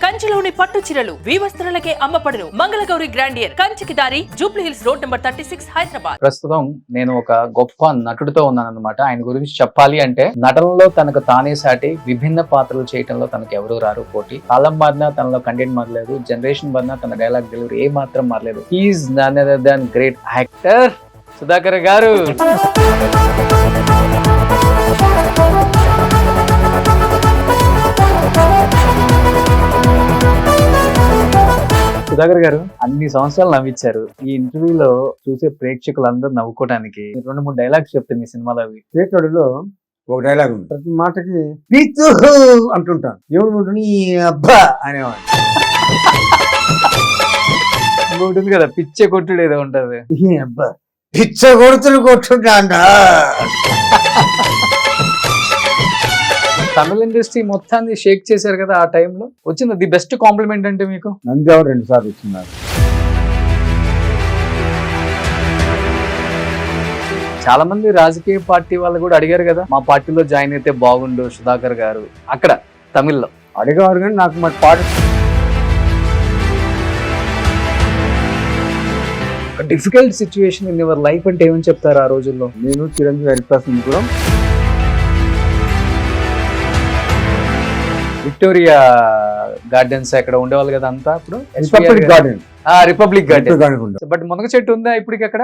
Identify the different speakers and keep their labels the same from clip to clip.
Speaker 1: కంచిలోని పట్టు చీరలు వీవస్త్రాలకే అమ్మపడును. మంగళగౌరి గ్రాండియర్ కంచికి దారి Jubilee hills road number 36 Hyderabad.
Speaker 2: ప్రస్తుతం నేను ఒక గొప్ప నటుడితో ఉన్నాను అనమాట. ఆయన గురించి చెప్పాలి అంటే నటనలో తనకు తానే సాటి, విభిన్న పాత్రలు చేయడంలో తనకు ఎవరు రారు పోటీ. కాలం మారినా తనలో కంటెంట్ మారలేదు, జనరేషన్ మారినా తన డైలాగ్ డెలివరీ ఏ మాత్రం మారలేదు. He is none other than great actor Sudhakar garu. Sudhakar గారు అన్ని సంవత్సరాలు నవ్వించారు. ఈ ఇంటర్వ్యూలో చూసే ప్రేక్షకులందరూ నవ్వుకోవడానికి 2-3 డైలాగ్స్ చెప్తే మీ సినిమాలో అవి.
Speaker 3: చేతుడిలో ఒక డైలాగ్ ఉంది, ప్రతి మాటకి పిచ్చు అంటుంటాను, ఏమిటి నీ అబ్బా అనేవాడు.
Speaker 2: ఉంటుంది కదా పిచ్చే కొట్టుడు ఏదో ఉంటది,
Speaker 3: ఈ అబ్బా పిచ్చ కొడుతులు కొట్టుంటా.
Speaker 2: తమిళ ఇండస్ట్రీ మొత్తాన్ని షేక్ చేశారు కదా ఆ టైంలో. వచ్చింది ది బెస్ట్ కాంప్లిమెంట్ అంటే మీకు?
Speaker 3: నంద్యాల 2 సార్లు ఇచ్చినారు.
Speaker 2: చాలా మంది రాజకీయ పార్టీ వాళ్ళు కూడా అడిగారు కదా, మా పార్టీలో జాయిన్ అయితే బాగుండు సుధాకర్ గారు. అక్కడ తమిళ్లో
Speaker 3: అడిగేవారు కానీ నాకు మరి పాట
Speaker 2: difficult situation in your life అంటే ఏమని చెప్తారు ఆ రోజుల్లో?
Speaker 3: నేను చిరంజీవి హరిప్రసాద్ కూడా
Speaker 2: విక్టోరియా గార్డెన్స్ అక్కడ ఉండేవాళ్ళు కదా అంతా. అప్పుడు
Speaker 3: republic garden,
Speaker 2: republic garden.
Speaker 3: Garden
Speaker 2: but మునగ చెట్టు ఉందా ఇప్పటికి అక్కడ?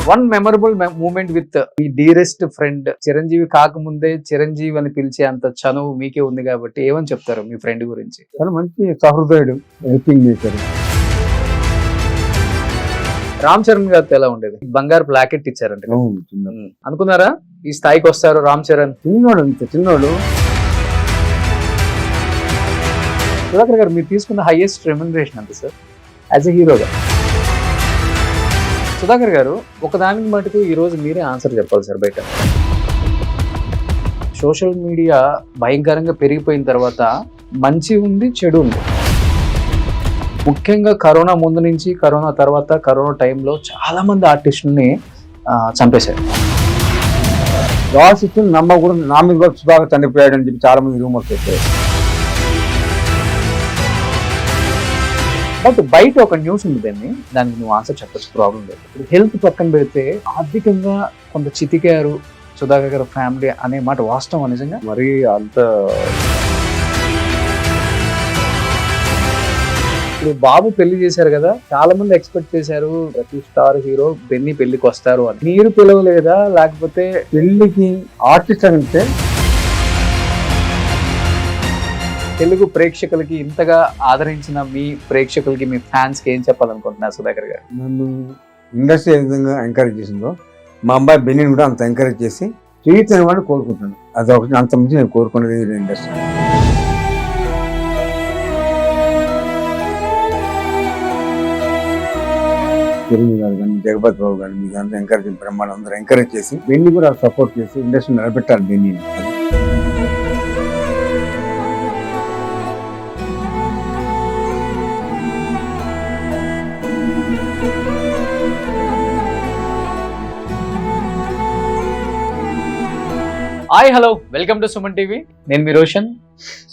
Speaker 2: వన్ మెమరబుల్ మూమెంట్ విత్ మీ డియరెస్ట్ ఫ్రెండ్. చిరంజీవి కాకముందే చిరంజీవి అని పిలిచే అంత చనువు మీకే ఉంది కాబట్టి ఏమని చెప్తారు మీ ఫ్రెండ్ గురించి?
Speaker 3: చాలా మంచి సహృదయుడు, హెల్పింగ్ నేచర్.
Speaker 2: రామ్ చరణ్ గారితో ఎలా ఉండేది? బంగారు ప్లాకెట్ ఇచ్చారంట, అనుకున్నారా ఈ స్థాయికి వస్తారు రామ్ చరణ్?
Speaker 3: చిన్నోడు, అంత చిన్నోడు.
Speaker 2: సుధాకర్ గారు మీరు తీసుకున్న హైయెస్ట్ రెమ్యునరేషన్ అంతే సార్ యాజ్ ఎ హీరోగా? సుధాకర్ గారు ఒకదానికి మటుకు ఈ రోజు మీరే ఆన్సర్ చెప్పాలి సార్. బయట సోషల్ మీడియా భయంకరంగా పెరిగిపోయిన తర్వాత మంచి ఉంది, చెడు ఉంది. ముఖ్యంగా కరోనా ముందు నుంచి, కరోనా తర్వాత, కరోనా టైంలో చాలా మంది ఆర్టిస్టుల్ని చంపేశారు.
Speaker 3: రాసిచ్చి నమ్మకూడదు, నా మీద కూడా సుధాకర్ చనిపోయాడు అని చెప్పి చాలా మంది రూమర్స్ వచ్చాయి.
Speaker 2: బట్ బయట ఒక న్యూస్ ఉంది, దానికి నువ్వు ఆన్సర్ చెప్పచ్చు, ప్రాబ్లం లేదు. ఇప్పుడు హెల్త్ పక్కన పెడితే ఆర్థికంగా కొంత చితికారు సుధాకర్ గారు ఫ్యామిలీ అనే మాట వాస్తవం నిజంగా?
Speaker 3: మరి అంత
Speaker 2: ఇప్పుడు బాబు పెళ్లి చేశారు కదా, చాలా మంది ఎక్స్పెక్ట్ చేశారు ప్రతి స్టార్ హీరో బెన్నీ పెళ్లికి వస్తారు అని. మీరు పిలవలేదా? లేకపోతే
Speaker 3: పెళ్లికి ఆర్టిస్ట్ అంటే
Speaker 2: తెలుగు ప్రేక్షకులకి ఇంతగా ఆదరించిన మీ ప్రేక్షకులకి, మీ ఫ్యాన్స్ కి ఏం చెప్పాలనుకుంటున్నారు సుధాకర్ గారు?
Speaker 3: నన్ను ఇండస్ట్రీ ఏ విధంగా ఎంకరేజ్ చేసిందో మా అబ్బాయి బెన్నీని కూడా అంత ఎంకరేజ్ చేసి చేయొచ్చని వాడు కోరుకుంటున్నాను. అది ఒకటి, అంత మంచి నేను కోరుకునేది ఇండస్ట్రీ. చిరంజీవి గారు కానీ, జగపతి బాబు కానీ, మీకు అంతా ఎంకరేజ్, బ్రహ్మాండం అందరూ ఎంకరేజ్ చేసి బెన్నీ కూడా సపోర్ట్ చేసి ఇండస్ట్రీ నిలబెట్టాలి బెన్నీని.
Speaker 2: Hi, hello, welcome to Suman TV. నేను మీ రోషన్.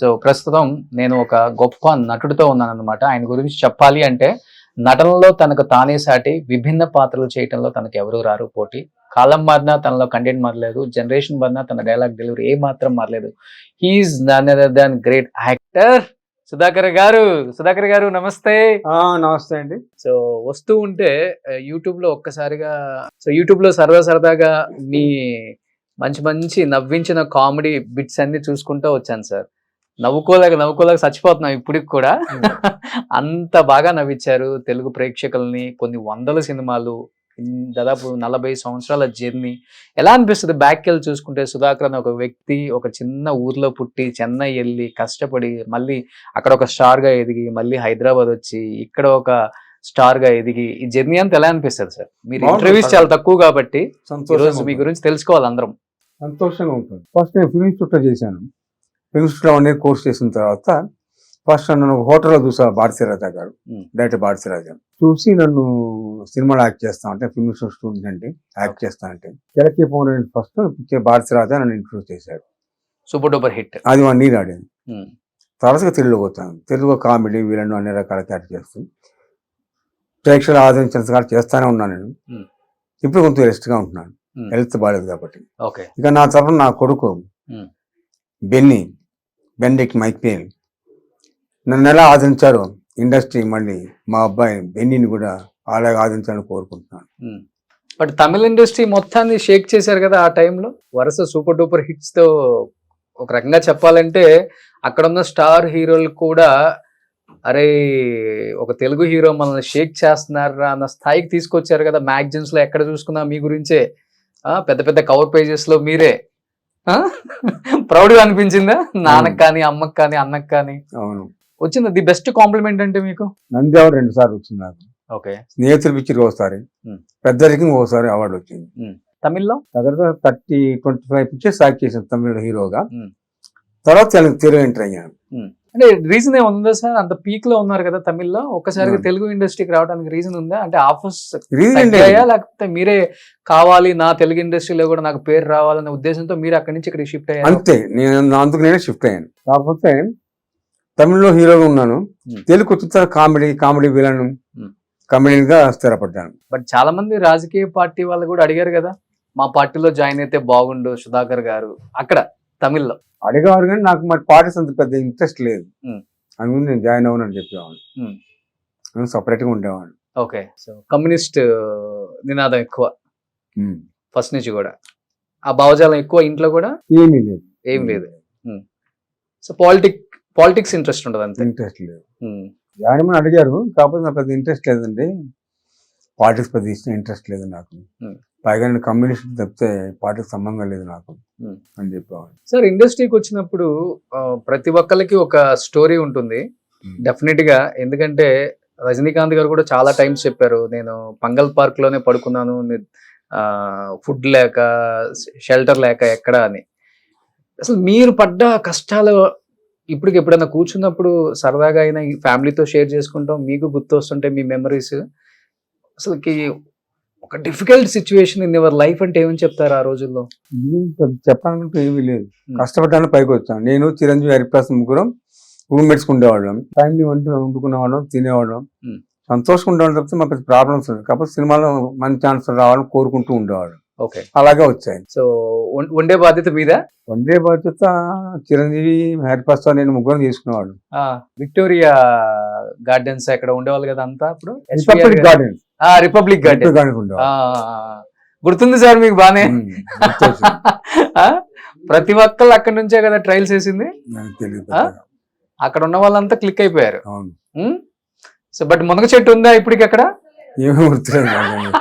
Speaker 2: సో ప్రస్తుతం నేను ఒక గొప్ప నటుడితో ఉన్నాను అనమాట. ఆయన గురించి చెప్పాలి అంటే నటనలో తనకు తానే సాటి, విభిన్న పాత్రలు చేయడంలో తనకు ఎవరు రారు పోటీ. కాలం మారినా తనలో కంటెంట్ మారలేదు, జనరేషన్ మారినా తన డైలాగ్ డెలివరీ ఏ మాత్రం మారలేదు. He is none other than great actor Sudhakar garu. Sudhakar గారు నమస్తే.
Speaker 3: నమస్తే అండి.
Speaker 2: సో వస్తూ ఉంటే యూట్యూబ్ లో ఒక్కసారిగా, సో యూట్యూబ్ లో సరదాగా మీ మంచి మంచి నవ్వించిన కామెడీ బిట్స్ అన్ని చూసుకుంటూ వచ్చాను సార్. నవ్వుకోలేక చచ్చిపోతున్నాం ఇప్పటికి కూడా. అంత బాగా నవ్వించారు తెలుగు ప్రేక్షకుల్ని. కొన్ని 100 సినిమాలు, దాదాపు 40 సంవత్సరాల జర్నీ. ఎలా అనిపిస్తుంది బ్యాక్ వెళ్ళి చూసుకుంటే? సుధాకర్ అనే ఒక వ్యక్తి ఒక చిన్న ఊర్లో పుట్టి చెన్నై వెళ్ళి కష్టపడి మళ్ళీ అక్కడ ఒక స్టార్ గా ఎదిగి, మళ్ళీ హైదరాబాద్ వచ్చి ఇక్కడ ఒక స్టార్ గా ఎదిగి, ఈ జర్నీ అంతా ఎలా అనిపిస్తుంది సార్? మీరు ఇంటర్వ్యూస్ చాలా తక్కువ కాబట్టి ఈరోజు మీ గురించి తెలుసుకోవాలి అందరం.
Speaker 3: సంతోషంగా ఉంటుంది. ఫస్ట్ నేను ఫిల్మ్ ఇన్స్టిట్యూట్లో చేశాను. ఫిల్మ్ ఇన్స్టిట్యూట్లో 1 year కోర్స్ చేసిన తర్వాత ఫస్ట్ నన్ను హోటల్లో చూసా భారతీరాజా గారు,
Speaker 2: Hmm.
Speaker 3: డైరెక్టర్ భారతీరాజా చూసి నన్ను సినిమాలో యాక్ట్ చేస్తా అంటే ఫిల్మ్ స్టూడెంట్ అంటే యాక్ట్ చేస్తా అంటే కిలకి పౌర్ణమి ఫస్ట్ భారతీరాజా నన్ను ఇంట్రొడ్యూస్ చేశారు.
Speaker 2: Super duper hit.
Speaker 3: అది 1 year ఆడింది. తరచుగా తెలుగులోకి వచ్చాను. తెలుగు కామెడీ వీళ్ళను అన్ని రకాల క్యారెక్టర్ చేస్తూ ప్రేక్షకులు ఆదరించినంతగా చేస్తానే ఉన్నాను నేను.
Speaker 2: Hmm.
Speaker 3: ఇప్పుడు కొంచెం రెస్ట్గా ఉంటున్నాను,
Speaker 2: Hmm.
Speaker 3: హెల్త్ బాగాలేదు కాబట్టి.
Speaker 2: ఓకే.
Speaker 3: ఇక నా తరఫున నా కొడుకు
Speaker 2: Hmm.
Speaker 3: బెండిక్ మైకేల్ నన్ను ఎలా ఆదరించారో ఇండస్ట్రీ మళ్ళీ మా అబ్బాయి బెన్నీని కూడా అలాగే ఆదరించాలని కోరుకుంటున్నాను.
Speaker 2: బట్ తమిళ ఇండస్ట్రీ మొత్తాన్ని షేక్ చేశారు కదా ఆ టైంలో, వరుస సూపర్ డూపర్ హిట్స్ తో. ఒక రకంగా చెప్పాలంటే అక్కడ ఉన్న స్టార్ హీరోలు కూడా అరే ఒక తెలుగు హీరో మనల్ని షేక్ చేస్తున్నారా అన్న స్థాయికి తీసుకొచ్చారు కదా. మ్యాగజైన్స్ లో ఎక్కడ చూసుకున్నా మీ గురించే, పెద్ద పెద్ద కవర్ పేజెస్ లో మీరే. ప్రౌడ్ గా అనిపించిందా నాన్నకు కానీ, అమ్మకి కానీ, అన్నకు కానీ?
Speaker 3: అవును,
Speaker 2: వచ్చింది. ది బెస్ట్ కాంప్లిమెంట్ అంటే మీకు?
Speaker 3: నంది అవార్డు 2 సార్లు వచ్చింది నాకు.
Speaker 2: ఓకే.
Speaker 3: స్నేహితుల పిక్చర్ ఒకసారి,
Speaker 2: Hmm.
Speaker 3: పెద్దరికి ఒకసారి అవార్డు వచ్చింది.
Speaker 2: తమిళ్లో
Speaker 3: దగ్గర 30-25 పిక్చర్స్ యాక్ట్ చేశాను తమిళ హీరోగా.
Speaker 2: Hmm.
Speaker 3: తర్వాత తెలుగు ఎంటర్ అయ్యాను.
Speaker 2: అంటే రీజన్ ఏముందా సార్? అంత పీక్ లో ఉన్నారు కదా తమిళ్లో, ఒక్కసారిగా
Speaker 3: Hmm.
Speaker 2: తెలుగు ఇండస్ట్రీకి రావడానికి రీజన్ ఉందా? అంటే ఆఫర్స్
Speaker 3: రీజన్
Speaker 2: తగ్గాయా, లేకపోతే మీరే కావాలి నా తెలుగు ఇండస్ట్రీలో కూడా నాకు పేరు రావాలనే ఉద్దేశంతో మీరు అక్కడి నుంచి ఇక్కడ షిఫ్ట్ అయ్యారు?
Speaker 3: అంతే, నేను అందుకు నేనే షిఫ్ట్ అయ్యాను. కాకపోతే తమిళ్లో హీరోగా ఉన్నాను,
Speaker 2: Hmm.
Speaker 3: తెలుగు వచ్చిన కామెడీ విలన్
Speaker 2: Hmm.
Speaker 3: కమెడియన్ గా స్థిరపడ్డాను.
Speaker 2: బట్ చాలా మంది రాజకీయ పార్టీ వాళ్ళు కూడా అడిగారు కదా, మా పార్టీలో జాయిన్ అయితే బాగుండు సుధాకర్ గారు, అక్కడ తమిళ్లో
Speaker 3: అడిగేవాడు కానీ నాకు మరి పార్టీస్ అంత పెద్ద ఇంట్రెస్ట్ లేదు.
Speaker 2: Hmm.
Speaker 3: అందుకని నేను జాయిన్ అవ్వనని చెప్పేవాడు.
Speaker 2: Hmm.
Speaker 3: నేను సపరేట్గా ఉండేవాడు.
Speaker 2: ఓకే. సో కమ్యూనిస్ట్ నినాదం ఎక్కువ
Speaker 3: Hmm.
Speaker 2: ఫస్ట్ నుంచి కూడా, ఆ భావజాలం ఎక్కువ ఇంట్లో కూడా
Speaker 3: ఏమీ లేదు,
Speaker 2: ఏం లేదు. సో పాలిటిక్స్ ఇంట్రెస్ట్ ఉండదు అంతే.
Speaker 3: ఇంట్రెస్ట్ లేదు. జాయిన్ అవ్వమని అడిగారు, కాకపోతే నాకు పెద్ద ఇంట్రెస్ట్ లేదండి, పార్టీస్ పెద్ద ఇంట్రెస్ట్ లేదు నాకు.
Speaker 2: Hmm.
Speaker 3: పైగా నేను కమ్యూనిస్ట్ తప్పితే పార్టీకి సంబంధం లేదు నాకు
Speaker 2: Hmm.
Speaker 3: అని చెప్పేవాడు.
Speaker 2: సార్ ఇండస్ట్రీకి వచ్చినప్పుడు ప్రతి ఒక్కరికి ఒక స్టోరీ ఉంటుంది డెఫినెట్ గా. ఎందుకంటే రజనీకాంత్ గారు కూడా చాలా టైమ్స్ చెప్పారు, నేను పంగల్ పార్క్ లోనే పడుకున్నాను, ఫుడ్ లేక, షెల్టర్ లేక ఎక్కడ అని. అసలు మీరు పడ్డ కష్టాలు ఇప్పటికి ఎప్పుడైనా కూర్చున్నప్పుడు సరదాగా అయినా ఈ ఫ్యామిలీతో షేర్ చేసుకుంటాం, మీకు గుర్తు వస్తుంటే మీ మెమరీస్, అసలుకి ఒక difficult situation in your life అంటే ఏమని చెప్తారు ఆ రోజుల్లో?
Speaker 3: చెప్పాలంటే ఏమీ లేదు, కష్టపడ్డాను పైకి వచ్చాను. నేను చిరంజీవి హరిప్రసాద్ ముగ్గురం రూమ్మేట్స్ ఉండేవాళ్ళం, ఫ్యామిలీ వండుకునేవాళ్ళం, తినేవాళ్ళం,
Speaker 2: Hmm.
Speaker 3: సంతోషంగా ఉండేవాళ్ళం తప్పితే మాకు ప్రాబ్లమ్స్ ఉంది. కాకపోతే సినిమాలో మంచి ఛాన్స్ రావాలని కోరుకుంటూ ఉండేవాడు.
Speaker 2: ఓకే.
Speaker 3: అలాగే వచ్చాయి.
Speaker 2: సో వండే బాధ్యత మీద?
Speaker 3: వండే బాధ్యత చిరంజీవి హరిప్రసాద్ నేను ముగ్గురం తీసుకునేవాడు.
Speaker 2: విక్టోరియా గార్డెన్స్ ఎక్కడ ఉండేవాళ్ళు కదా అంతా అప్పుడు?
Speaker 3: రిపబ్లిక్ గార్డెన్
Speaker 2: రిపబ్లిక్ గార్డెన్
Speaker 3: ఉండేవాడు.
Speaker 2: గుర్తుంది సార్ మీకు బానే?
Speaker 3: గుర్తొచ్చింది.
Speaker 2: ప్రతి ఒక్కళ్ళు అక్కడ నుంచే కదా ట్రయల్స్ వేసింది.
Speaker 3: నాకు తెలియదు.
Speaker 2: అక్కడ ఉన్న వాళ్ళంతా క్లిక్ అయిపోయారు.
Speaker 3: అవును.
Speaker 2: సో బట్ మునగ చెట్టు ఉందా ఇప్పటికి అక్కడ?
Speaker 3: ఏమీ గుర్తులేదు నాకు.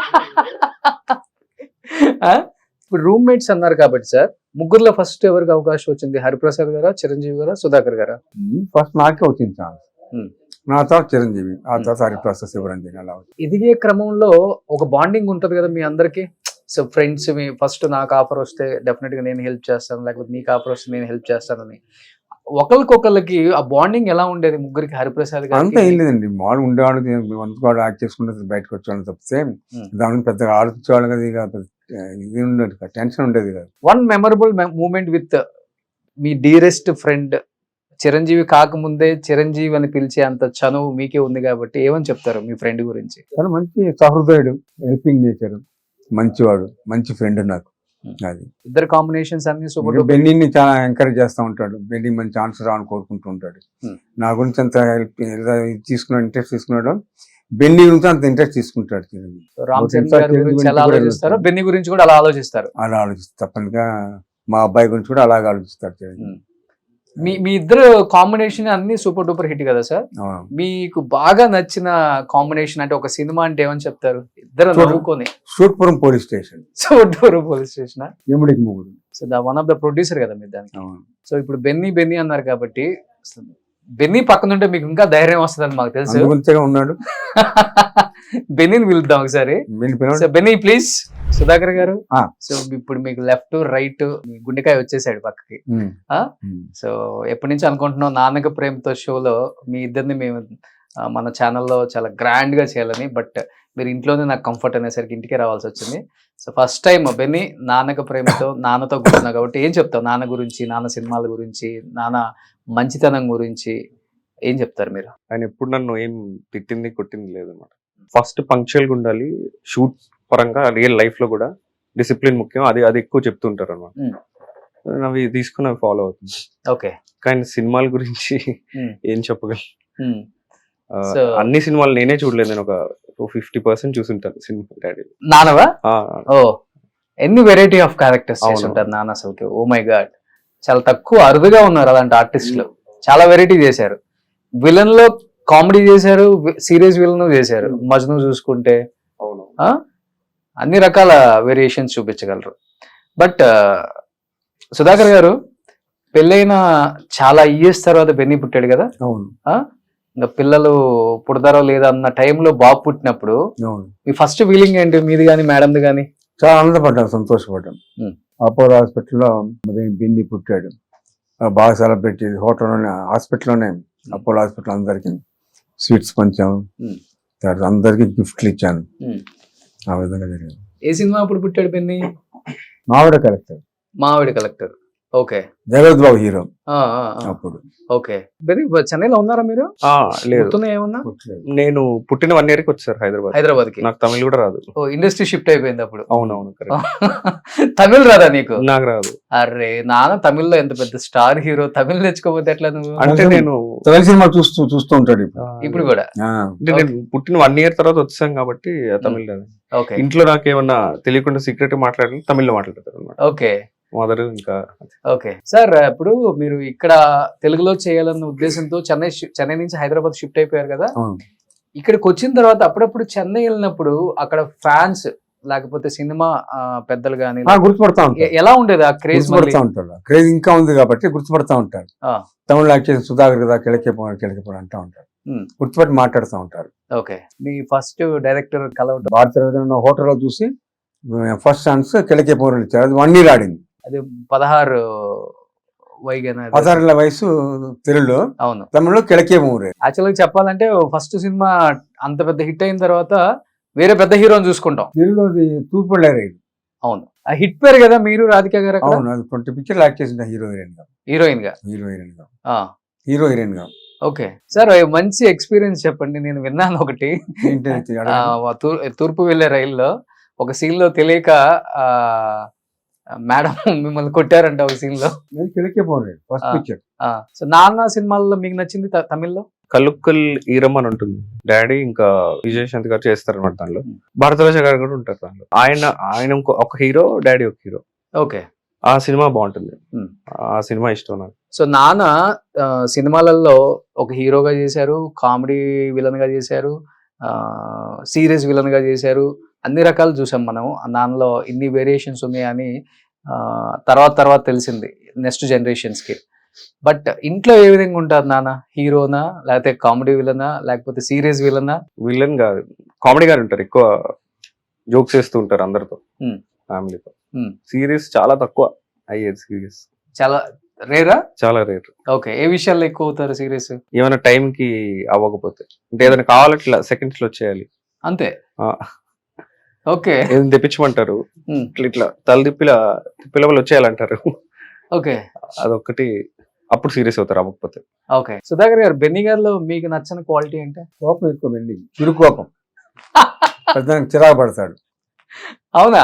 Speaker 2: ఇప్పుడు రూమ్మేట్స్ అన్నారు కాబట్టి సార్, ముగ్గురులో ఫస్ట్ ఎవరికి అవకాశం వచ్చింది? హరిప్రసాద్ గారా, చిరంజీవి గారా, సుధాకర్ గారా?
Speaker 3: ఫస్ట్ నాకే వచ్చింది ఛాన్స్.
Speaker 2: Hmm.
Speaker 3: నా తర్వాత చిరంజీవి, ఆ తర్వాత హరిప్రసాద్, శివరంజన్ అలా వచ్చింది.
Speaker 2: ఎదిగే క్రమంలో ఒక బాండింగ్ ఉంటది కదా మీ అందరికి. సో ఫ్రెండ్స్ ఫస్ట్ నాకు ఆఫర్ వస్తే డెఫినెట్ గా నేను హెల్ప్ చేస్తాను, లేకపోతే నీకు ఆఫర్ వస్తే నేను హెల్ప్ చేస్తానని ఒకరికొకరికి ఆ బాండింగ్ ఎలా ఉండేది ముగ్గురికి? హరిప్రసాద్ గారు
Speaker 3: అంతా ఏం లేదండి, మామూలు ఉండేవాడు, వంతుకోడు యాక్ట్ చేసుకుంటే బయటకు వచ్చేవాళ్ళు తప్పితే దాని గురించి పెద్దగా ఆలోచించేవాళ్ళు కదా. ఇక ఇది ఉండేది కదా, టెన్షన్ ఉండేది కదా.
Speaker 2: వన్ మెమరబుల్ మూమెంట్ విత్ మీ డియరెస్ట్ ఫ్రెండ్, చిరంజీవి కాకముందే చిరంజీవి అని పిలిచే అంత చనువు మీకే ఉంది కాబట్టి ఏమని చెప్తారు మీ ఫ్రెండ్ గురించి?
Speaker 3: చాలా మంచి సహృదయుడు, హెల్పింగ్ నేచర్, మంచివాడు, మంచి ఫ్రెండ్ నాకు. అది
Speaker 2: ఇద్దరు కాంబినేషన్స్ అన్ని సూపర్.
Speaker 3: బెన్నీని చాలా ఎంకరేజ్ చేస్తూ ఉంటాడు, బెన్నీ మంచి ఛాన్స్ రావాలని కోరుకుంటూ ఉంటాడు. నా గురించి అంత తీసుకున్నాడు, ఇంట్రెస్ట్ తీసుకున్నాడు, బెన్నీ గురించి అంత ఇంట్రెస్ట్ తీసుకుంటాడు.
Speaker 2: రామ్ చరణ్ గారి గురించి ఎలా ఆలోచిస్తారో బెన్నీ గురించి కూడా అలా ఆలోచిస్తారు.
Speaker 3: అలా ఆలోచిస్తారు తప్పనిగా. మా అబ్బాయి గురించి కూడా అలాగే ఆలోచిస్తాడు.
Speaker 2: మీ ఇద్దరు కాంబినేషన్ అన్ని సూపర్ డూపర్ హిట్ కదా సార్. మీకు బాగా నచ్చిన కాంబినేషన్ అంటే ఒక సినిమా అంటే ఏమని చెప్తారు? ఇద్దరు నవ్వుకొని
Speaker 3: సూట్పురం పోలీస్ స్టేషన్.
Speaker 2: సూట్పురం పోలీస్ స్టేషన్,
Speaker 3: ఎముడికి మొగుడు.
Speaker 2: So one of the producer కదా మీరు దానికి. సో ఇప్పుడు బెన్నీ అన్నారు కాబట్టి బెన్నీ పక్కన ఉంటే మీకు ఇంకా ధైర్యం వస్తుందని మాకు తెలుసు.
Speaker 3: అందుగురించే ఉన్నాడు.
Speaker 2: బెన్నీని పిలుద్దాం ఒకసారి.
Speaker 3: వెళ్ళిపోయినాడు.
Speaker 2: So Benny please. సుధాకర్ గారు,
Speaker 3: ఆ.
Speaker 2: సో ఇప్పుడు మీకు లెఫ్ట్ రైట్ గుండెకాయ వచ్చేసాడు పక్కకి. సో ఎప్పటి నుంచి అనుకుంటున్నాం నాన్నక ప్రేమతో షోలో మీ ఇద్దరిని మేము మన ఛానల్లో చాలా గ్రాండ్ గా చేయాలని, బట్ మీరు ఇంట్లోనే నాకు కంఫర్ట్ అనేసరికి ఇంటికే రావాల్సి వచ్చింది. సో ఫస్ట్ టైం బెన్నీ నాన్నక ప్రేమతో నాన్నతో కూర్చున్నావు కాబట్టి ఏం చెప్తావు నాన్న గురించి, నాన్న సినిమాల గురించి, నాన్న మంచితనం గురించి ఏం చెప్తారు మీరు?
Speaker 4: ఆయన ఎప్పుడు నన్ను ఏం తిట్టింది కొట్టింది లేదన్నమాట. ఫస్ట్ పంక్చువల్గా ఉండాలి, షూట్ పరంగా రియల్ లైఫ్ లో కూడా డిసిప్లిన్ ముఖ్యం, అది ఎక్కువ చెప్తుంటారు అనమాట. అవి తీసుకుని అవి ఫాలో అవుతుంది.
Speaker 2: ఓకే.
Speaker 4: కానీ సినిమాల గురించి ఏం చెప్పగలను?
Speaker 2: So-
Speaker 4: అన్ని సినిమాలు నేనే చూడలేదు, నేను ఒక 50% చూసుంటాను సినిమా డాడీ.
Speaker 2: నాన్నవా? ఓ ఎన్ని వెరైటీ ఆఫ్ క్యారెక్టర్స్
Speaker 4: అవును.
Speaker 2: చేస్తుంటారు నాన్న అసలుకి. ఓ మై గాడ్, చాలా తక్కువ అరుదుగా ఉన్నారు అలాంటి ఆర్టిస్టులు. చాలా వెరైటీ చేశారు. విలన్ లో కామెడీ చేశారు, సీరియస్ విలన్ చేశారు. మజ్ను చూసుకుంటే
Speaker 4: అవును.
Speaker 2: అన్ని రకాల వేరియేషన్స్ చూపించగలరు. బట్ సుధాకర్ గారు పెళ్ళైన చాలా ఇయర్స్ తర్వాత బెన్నీ పుట్టాడు కదా.
Speaker 3: అవును.
Speaker 2: ఇంకా పిల్లలు పుడతారో లేదా అన్న టైంలో బాబు పుట్టినప్పుడు
Speaker 3: అవును.
Speaker 2: మీ ఫస్ట్ ఫీలింగ్ ఏంటి, మీది కానీ మేడంది కానీ?
Speaker 3: చాలా ఆనందపడ్డాం, సంతోషపడ్డాం. అపోలో హాస్పిటల్లో బిన్ని పుట్టాడు. బాగా సెలబ్రేట్ చేసి హోటల్లోనే, హాస్పిటల్లోనే, అపోలో హాస్పిటల్ అందరికి స్వీట్స్ పంచాము. తర్వాత అందరికి గిఫ్ట్లు ఇచ్చాను. ఆ విధంగా జరిగింది.
Speaker 2: ఏ సినిమా అప్పుడు పుట్టాడు బెన్నీ?
Speaker 3: మావిడ కలెక్టర్,
Speaker 2: మావిడి కలెక్టర్. ఓకే.
Speaker 3: జగత్ బాబు హీరో అప్పుడు.
Speaker 2: ఓకే. బెన్నీ చెన్నైలో ఉన్నారా మీరు?
Speaker 4: లేదు,
Speaker 2: గుర్తున్నాయా ఏమన్నా?
Speaker 4: నేను పుట్టిన 1 year కి వచ్చారు హైదరాబాద్.
Speaker 2: హైదరాబాద్ కి.
Speaker 4: నాకు తమిళ్ కూడా రాదు.
Speaker 2: ఓ ఇండస్ట్రీ షిఫ్ట్ అయిపోయింది అప్పుడు.
Speaker 4: అవునవును, కరెక్ట్.
Speaker 2: తమిళ్ రాదా నీకు?
Speaker 4: నాకు రాదు.
Speaker 2: అరే నాన్న తమిళ్లో ఎంత పెద్ద స్టార్ హీరో, తమిళ్ నేర్చుకోకపోతే ఎట్లా నువ్వు?
Speaker 4: అంటే నేను
Speaker 3: తమిళ సినిమా చూస్తూ ఉంటాడు ఇప్పుడు.
Speaker 2: ఇప్పుడు కూడా?
Speaker 4: అంటే నేను పుట్టిన 1 year తర్వాత వచ్చాను కాబట్టి తమిళ్ రాదు.
Speaker 2: ఓకే.
Speaker 4: ఇంట్లో నాకు ఏమన్నా తెలియకుండా సీక్రెట్ మాట్లాడాలి, తమిళ్లో మాట్లాడతారు అనమాట
Speaker 2: ఓకే.
Speaker 4: మదర్. ఇంకా
Speaker 2: ఓకే సార్, ఇప్పుడు మీరు ఇక్కడ తెలుగులో చేయాలన్న ఉద్దేశంతో చెన్నై నుంచి హైదరాబాద్ షిఫ్ట్ అయిపోయారు కదా. ఇక్కడికి వచ్చిన తర్వాత అప్పుడప్పుడు చెన్నై వెళ్ళినప్పుడు అక్కడ ఫ్యాన్స్ లేకపోతే సినిమా పెద్దలు గానీ
Speaker 3: గుర్తుపడతా ఉంటారు.
Speaker 2: ఎలా ఉండేది ఆ క్రేజ్?
Speaker 3: గుర్తుపడతా ఉంటారు. క్రేజ్ ఇంకా ఉంది కాబట్టి గుర్తుపడతా ఉంటారు. తమిళ యాక్ట్ చేసిన సుధాకర్ కదా, కిళకే అంటా ఉంటారు. గుర్తుపట్టి మాట్లాడుతూ ఉంటారు.
Speaker 2: ఓకే. మీ ఫస్ట్ డైరెక్టర్ కలవటం
Speaker 3: భారతీయ హోటల్లో చూసి ఫస్ట్ ఛాన్స్ కిళకే పౌరులు ఇచ్చారు. అది 1 year ఆడింది.
Speaker 2: అది 16 వైగన
Speaker 3: 16 వయసు తెలుగులో,
Speaker 2: అవును.
Speaker 3: తమిళలో కిళకే పౌరు.
Speaker 2: యాక్చువల్గా చెప్పాలంటే ఫస్ట్ సినిమా అంత పెద్ద హిట్ అయిన తర్వాత వేరే పెద్ద హీరోని చూసుకుంటాం.
Speaker 3: తెలుగులోది తూర్పులేరు.
Speaker 2: అవును. ఆ హిట్ పేరు కదా మీరు, రాధిక గారు.
Speaker 3: అవును, అది 20 పిక్చర్లు యాక్ట్ చేసిన హీరోయిన్ గా. హీరో హీరోయిన్ గా.
Speaker 2: ఓకే సార్, మంచి ఎక్స్పీరియన్స్ చెప్పండి. నేను విన్నాను ఒకటి, తూర్పు వెళ్లే రైల్లో ఒక సీన్ లో తెలియక మేడం మిమ్మల్ని కొట్టారంట ఒక సీన్ లో.
Speaker 3: First picture.
Speaker 2: సో నాన్న సినిమాల్లో మీకు నచ్చింది తమిళ్లో?
Speaker 4: కలుక్కల్ ఈరమ్ అని ఉంటుంది. డాడీ ఇంకా విజయశాంతి గారు చేస్తారు అనమాట దానిలో. భారతరాజ గారు కూడా ఉంటారు దానిలో. ఆయన ఒక హీరో, డాడీ ఒక హీరో.
Speaker 2: ఓకే.
Speaker 4: ఆ సినిమా బాగుంటుంది, ఆ సినిమా ఇష్టం నాకు.
Speaker 2: సో నాన్న సినిమాలలో ఒక హీరోగా చేశారు, కామెడీ విలన్ గా చేశారు, సీరియస్ విలన్ గా చేశారు. అన్ని రకాలు చూసాం మనం. నాన్నలో ఇన్ని వేరియేషన్స్ ఉన్నాయని తర్వాత తెలిసింది నెక్స్ట్ జనరేషన్స్ కి. బట్ ఇంట్లో ఏ విధంగా ఉంటారు నాన్న? హీరోనా, లేకపోతే కామెడీ విలనా, లేకపోతే సీరియస్ విలనా?
Speaker 4: విలన్ కాదు, కామెడీ గారు ఉంటారు. ఎక్కువ జోక్స్ చేస్తూ ఉంటారు అందరితో, ఫ్యామిలీతో. సీరియస్ చాలా తక్కువ అయ్యేది. సీరియస్
Speaker 2: చాలా రేరా? చాలా
Speaker 4: రేర్.
Speaker 2: ఓకే. ఏ విషయాల్లో ఎక్కువ అవుతారు సీరియస్?
Speaker 4: ఏమైనా టైం కి అవ్వకపోతే, అంటే ఏదైనా కావాలట్లా సెకండ్స్ లో వచ్చేయాలి
Speaker 2: అంతే. ఓకే.
Speaker 4: ఏదైనా తెప్పించమంటారు, ఇట్లా తిప్పిల వచ్చేయాలంటారు.
Speaker 2: ఓకే.
Speaker 4: అదొక్కటి, అప్పుడు సీరియస్ అవుతారు అవ్వకపోతే.
Speaker 2: ఓకే. సుధాకర్ గారు, బెన్నీ గారిలో మీకు నచ్చని క్వాలిటీ అంటే?
Speaker 3: కోపం ఎక్కువ. బెన్నీ చిరుకోపం, చిరాకు పడతాడు.
Speaker 2: అవునా?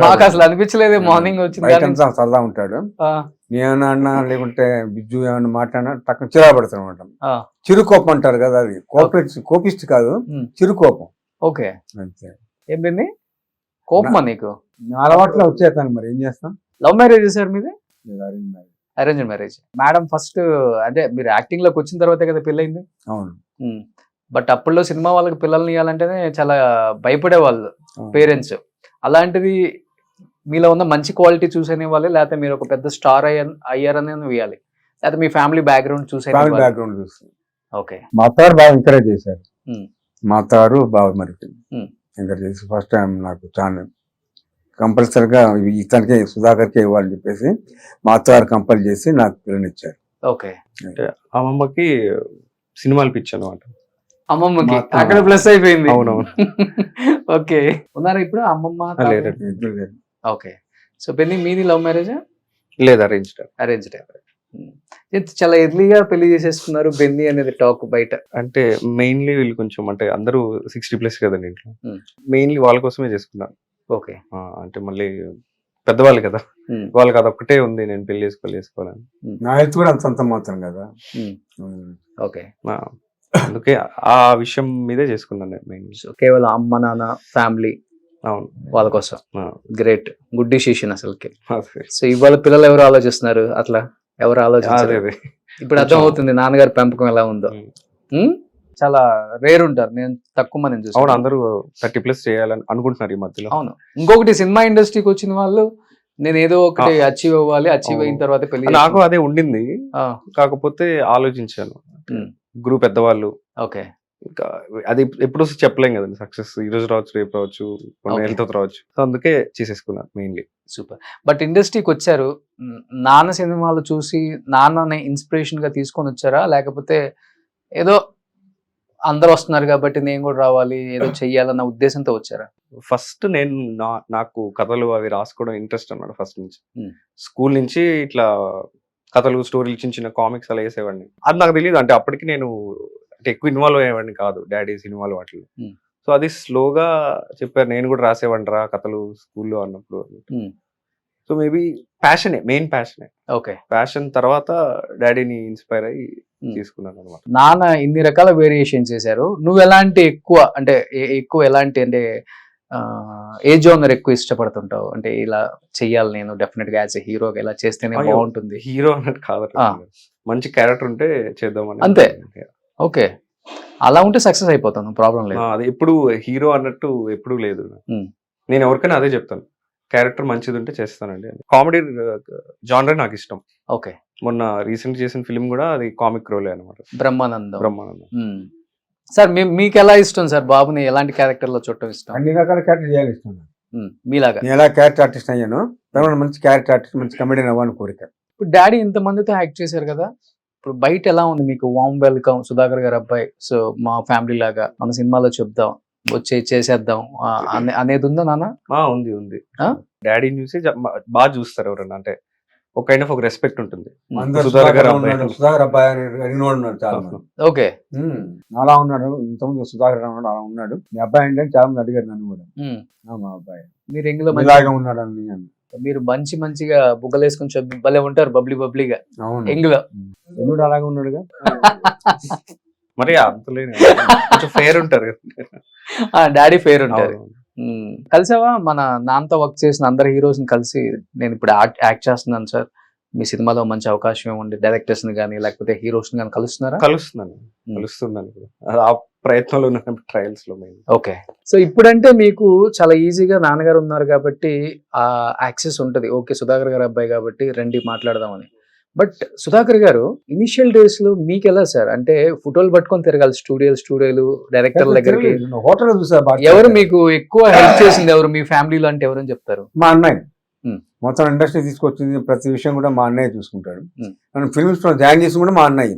Speaker 2: మాకు అసలు అనిపించలేదు. మార్నింగ్ వచ్చింది
Speaker 3: సరదా ఉంటాడు. ఏమన్నా లేకుంటే బిజ్జు ఏమన్నా మాట్లాడినా టక్కన చిరాకు పడతాడు అనమాట. చిరుకోపం అంటారు కదా, అది కోపిస్ట్ కాదు, చిరుకోపం.
Speaker 2: ఓకే.
Speaker 3: అంతే.
Speaker 2: ఏం బెన్నీ, కోపమా నీకు?
Speaker 3: అలవాట్లో వచ్చేస్తాను, మరి ఏం చేస్తాం.
Speaker 2: లవ్ మ్యారేజ్ సార్ మీది?
Speaker 3: Arrange
Speaker 2: marriage. మేడం ఫస్ట్ అంటే మీరు యాక్టింగ్ లోకి వచ్చిన తర్వాతే కదా పెళ్ళైంది?
Speaker 3: అవును.
Speaker 2: బట్ అప్పుల్లో సినిమా వాళ్ళకి పిల్లల్ని ఇవ్వాలంటేనే చాలా భయపడేవాళ్ళు పేరెంట్స్. అలాంటిది మీలో ఉన్న మంచి క్వాలిటీ చూసనే వాళ్ళే, లేకపోతే మీరు ఒక పెద్ద స్టార్ అయ్యారనే ఇవ్వాలి? లేదా మీ ఫ్యామిలీ బ్యాక్గ్రౌండ్ చూసే
Speaker 3: ఫ్యామిలీ బ్యాక్గ్రౌండ్ చూస్తుంది.
Speaker 2: ఓకే.
Speaker 3: మా అత్తగారు బాగా ఎంకరేజ్ చేశారు.
Speaker 2: ఉమ్.
Speaker 3: మా అత్తగారు బాగా మరి
Speaker 2: ఉమ్.
Speaker 3: ఎంకరేజ్ చేసి ఫస్ట్ టైం నాకు ఛానల్ కంపల్సరిగా ఇతనికి సుధాకర్కే ఇవ్వాలని చెప్పేసి మా అత్తగారు కంపల్ చేసి నాకు పిల్లనిచ్చారు.
Speaker 2: ఓకే.
Speaker 4: అమ్మమ్మకి సినిమాలు పిచ్చి అనమాట.
Speaker 2: అమ్మమ్మకి
Speaker 3: మా అత్త-
Speaker 2: అక్కడ ప్లస్ అయిపోయింది.
Speaker 4: అవునవును.
Speaker 2: ఓకే. ఉన్నారా ఇప్పుడు అమ్మమ్మ
Speaker 4: లేదు.
Speaker 3: ఇద్దరు లేరు.
Speaker 2: ఓకే. సో పెళ్లి మీది లవ్ మ్యారేజ్
Speaker 4: లేదు, అరేంజ్డ్.
Speaker 2: అరేంజ్డ్? చాలా ఎర్లీగా పెళ్లి చేసేసుకున్నారు బెన్నీ అనేది టాక్ బయట.
Speaker 4: అంటే మెయిన్లీ వీళ్ళు కొంచెం అంటే అందరూ 60+ కదండి ఇంట్లో.
Speaker 2: Hmm.
Speaker 4: మెయిన్లీ వాళ్ళ కోసమే చేసుకున్నాను.
Speaker 2: ఓకే.
Speaker 4: అంటే మళ్ళీ పెద్దవాళ్ళు కదా, వాళ్ళకి అదొక్కటే ఉంది, నేను పెళ్లి చేసుకోవాలని.
Speaker 3: నా హెల్త్ కూడా అంత మాత్రం కదా.
Speaker 2: ఓకే.
Speaker 4: అందుకే ఆ విషయం మీదే చేసుకున్నాను నేను మెయిన్.
Speaker 2: సో కేవలం అమ్మ నాన్న ఫ్యామిలీ
Speaker 4: అవును.
Speaker 2: వాళ్ళ కోసం. గ్రేట్, గుడ్ డిసిషన్ అసలుకి.
Speaker 4: అదే.
Speaker 2: సో ఇవాళ పిల్లలు ఎవరు ఆలోచిస్తున్నారు అట్లా? ఎవరు
Speaker 4: అదే
Speaker 2: ఆలోచించారు?
Speaker 4: అదే.
Speaker 2: ఇప్పుడు అర్థం అవుతుంది నాన్నగారి పెంపకం ఎలా ఉందో. చాలా రేర్ ఉంటారు, నేను తక్కువ మంది
Speaker 4: అవును,
Speaker 2: చూస్తాను.
Speaker 4: అందరూ 30+ చేయాలని అనుకుంటున్నారు ఈ మధ్యలో.
Speaker 2: అవును. ఇంకొకటి సినిమా ఇండస్ట్రీకి వచ్చిన వాళ్ళు నేను ఏదో ఒకటి అచీవ్ అవ్వాలి, అచీవ్ అయిన తర్వాత పెళ్లి
Speaker 4: నాకు అదే ఉండింది, కాకపోతే ఆలోచించాను. గురువు పెద్దవాళ్ళు,
Speaker 2: ఓకే.
Speaker 4: ఇంకా అది ఎప్పుడు చెప్పలేం కదండి. సక్సెస్ ఈ రోజు రావచ్చు, రేపు రావచ్చు, కొన్ని
Speaker 2: Okay.
Speaker 4: ఏళ్ళతో రావచ్చు. సో అందుకే చేసేసుకున్నాను మెయిన్లీ.
Speaker 2: సూపర్. బట్ ఇండస్ట్రీకి వచ్చారు, నాన్న సినిమాలు చూసి నాన్నని ఇన్స్పిరేషన్ గా తీసుకొని వచ్చారా, లేకపోతే ఏదో అందరు వస్తున్నారు కాబట్టి నేను కూడా రావాలి ఏదో చెయ్యాలన్న ఉద్దేశంతో వచ్చారా?
Speaker 4: ఫస్ట్ నేను నాకు కథలు అవి రాసుకోవడం ఇంట్రెస్ట్ అన్నమాట ఫస్ట్ నుంచి.
Speaker 2: Hmm.
Speaker 4: స్కూల్ నుంచి ఇట్లా కథలు, స్టోరీలు, చిన్న చిన్న కామిక్స్ అలా వేసేవాడిని. అది నాకు తెలియదు, అంటే అప్పటికి నేను అంటే ఎక్కువ ఇన్వాల్వ్ అయ్యేవాడిని కాదు డాడీ సినిమాలు వాటిలో.
Speaker 2: Hmm.
Speaker 4: సో అది స్లోగా చెప్పారు, నేను కూడా రాసేవాడిని రా కథలు స్కూల్లో అన్నప్పుడు. సో మేబీ ప్యాషనే, మెయిన్ ప్యాషనే.
Speaker 2: ఓకే.
Speaker 4: ప్యాషన్ తర్వాత డాడీని ఇన్స్పైర్ అయ్యి తీసుకున్నాను అనమాట.
Speaker 2: నాన్న ఇన్ని రకాల వేరియేషన్ చేశారు, నువ్వు ఎలాంటి ఎక్కువ అంటే ఎక్కువ ఎలాంటి అంటే ఏ జోనర్ ఎక్కువ ఇష్టపడుతుంటావు? అంటే ఇలా చెయ్యాలి నేను డెఫినెట్ గా యాజ్ ఎ హీరోగా ఇలా చేస్తేనే
Speaker 4: అయ్యో,
Speaker 2: బాగుంటుంది.
Speaker 4: హీరో అన్నట్టు కాదు, మంచి క్యారెక్టర్ ఉంటే చేద్దామని.
Speaker 2: అంతే. ఓకే. అలా ఉంటే సక్సెస్ అయిపోతాను, ప్రాబ్లం లేదు.
Speaker 4: అది ఎప్పుడు హీరో అన్నట్టు ఎప్పుడు లేదు.
Speaker 2: Hmm.
Speaker 4: నేను ఎవరికైనా అదే చెప్తాను, క్యారెక్టర్ మంచిది ఉంటే చేస్తానండి. కామెడీ జానర్ నాకు ఇష్టం.
Speaker 2: ఓకే.
Speaker 4: మొన్న రీసెంట్ చేసిన ఫిల్మ్ కూడా అది కామిక్ రోలే అనమాట,
Speaker 2: బ్రహ్మానందం.
Speaker 4: బ్రహ్మానందం.
Speaker 2: సార్ మీకు ఎలా ఇష్టం సార్ బాబుని ఎలాంటి క్యారెక్టర్ లో చూడటం ఇష్టం?
Speaker 3: అన్ని రకాల క్యారెక్టర్ చేయాలి ఇష్టం నాకు.
Speaker 2: మీలాగా
Speaker 3: నేను ఎలా క్యారెక్టర్ ఆర్టిస్ట్ అయ్యాను, తర్వాత మంచి క్యారెక్టర్ ఆర్టిస్ట్, మంచి కమెడియన్ అవ్వాలని కోరిక.
Speaker 2: ఇప్పుడు డాడీ ఇంత మందితో యాక్ట్ చేశారు కదా, ఇప్పుడు బయట ఎలా ఉంది మీకు? వామ్ వెల్కమ్, సుధాకర్ గారు అబ్బాయి, సో మా ఫ్యామిలీ లాగా మన సినిమాలో చెప్దాం, వచ్చి చేసేద్దాం అనేది ఉందా నాన్న?
Speaker 4: ఉంది ఉంది. డాడీని చూసి బాగా చూస్తారు ఎవరన్నా, అంటే ఒక కైండ్ ఆఫ్ ఒక రెస్పెక్ట్ ఉంటుంది.
Speaker 3: అందరూ
Speaker 4: సుధాకర్ గారు
Speaker 3: సుధాకర్ అబ్బాయి అని అడిగినోడు ఉన్నాడు చాలా మంది.
Speaker 2: ఓకే.
Speaker 3: అలా ఉన్నాడు, ఇంతకుముందు సుధాకర్ ఉన్నాడు, అలా ఉన్నాడు. మీ అబ్బాయి అంటే చాలా మంది అడిగారు నన్ను కూడా. మా అబ్బాయి
Speaker 2: మీరు ఎంగిలో
Speaker 3: ఇలాగే ఉన్నాడు అని.
Speaker 2: మీరు మంచిగా బుగ్గలేసుకుని భలే ఉంటారు, బబ్లీగా
Speaker 3: అవును,
Speaker 2: ఎంగిలో.
Speaker 3: ఎన్నుడు అలాగే ఉన్నాడుగా.
Speaker 4: మరి అంతలేని కొంచెం ఫేర్ ఉంటారు.
Speaker 2: డాడీ ఫేర్ ఉంటారు. కలిసావా మన నాన్నతో వర్క్ చేసిన అందరు హీరోస్ ని కలిసి, నేను ఇప్పుడు యాక్ట్ చేస్తున్నాను సార్, మీ సినిమాలో మంచి అవకాశం ఉండి డైరెక్టర్స్ ని కానీ లేకపోతే హీరోస్ ని కానీ కలుస్తున్నారా?
Speaker 4: కలుస్తున్నాను ఆ ప్రయత్నంలో ఉన్న ట్రయల్స్ లో.
Speaker 2: ఓకే. సో ఇప్పుడంటే మీకు చాలా ఈజీగా నాన్నగారు ఉన్నారు కాబట్టి ఆ యాక్సెస్ ఉంటది, ఓకే సుధాకర్ గారు అబ్బాయి కాబట్టి రండి మాట్లాడదామని. బట్ సుధాకర్ గారు ఇనిషియల్ డేస్ లో మీకు ఎలా సార్, అంటే ఫోటోలు పట్టుకొని తిరగాలి స్టూడియోలు డైరెక్టర్ దగ్గరికి.
Speaker 3: హోటల్ చూసా.
Speaker 2: ఎవరు మీకు ఎక్కువ హెల్ప్ చేసింది, ఎవరు మీ ఫ్యామిలీలో అంటే ఎవరని చెప్తారు?
Speaker 3: మా అన్నయ్య మొత్తం ఇండస్ట్రీ తీసుకొచ్చింది, ప్రతి విషయం కూడా మా అన్నయ్య చూసుకుంటాడు. మనం ఫిల్మ్స్ లో జాయిన్ చేసి కూడా మా అన్నయ్య.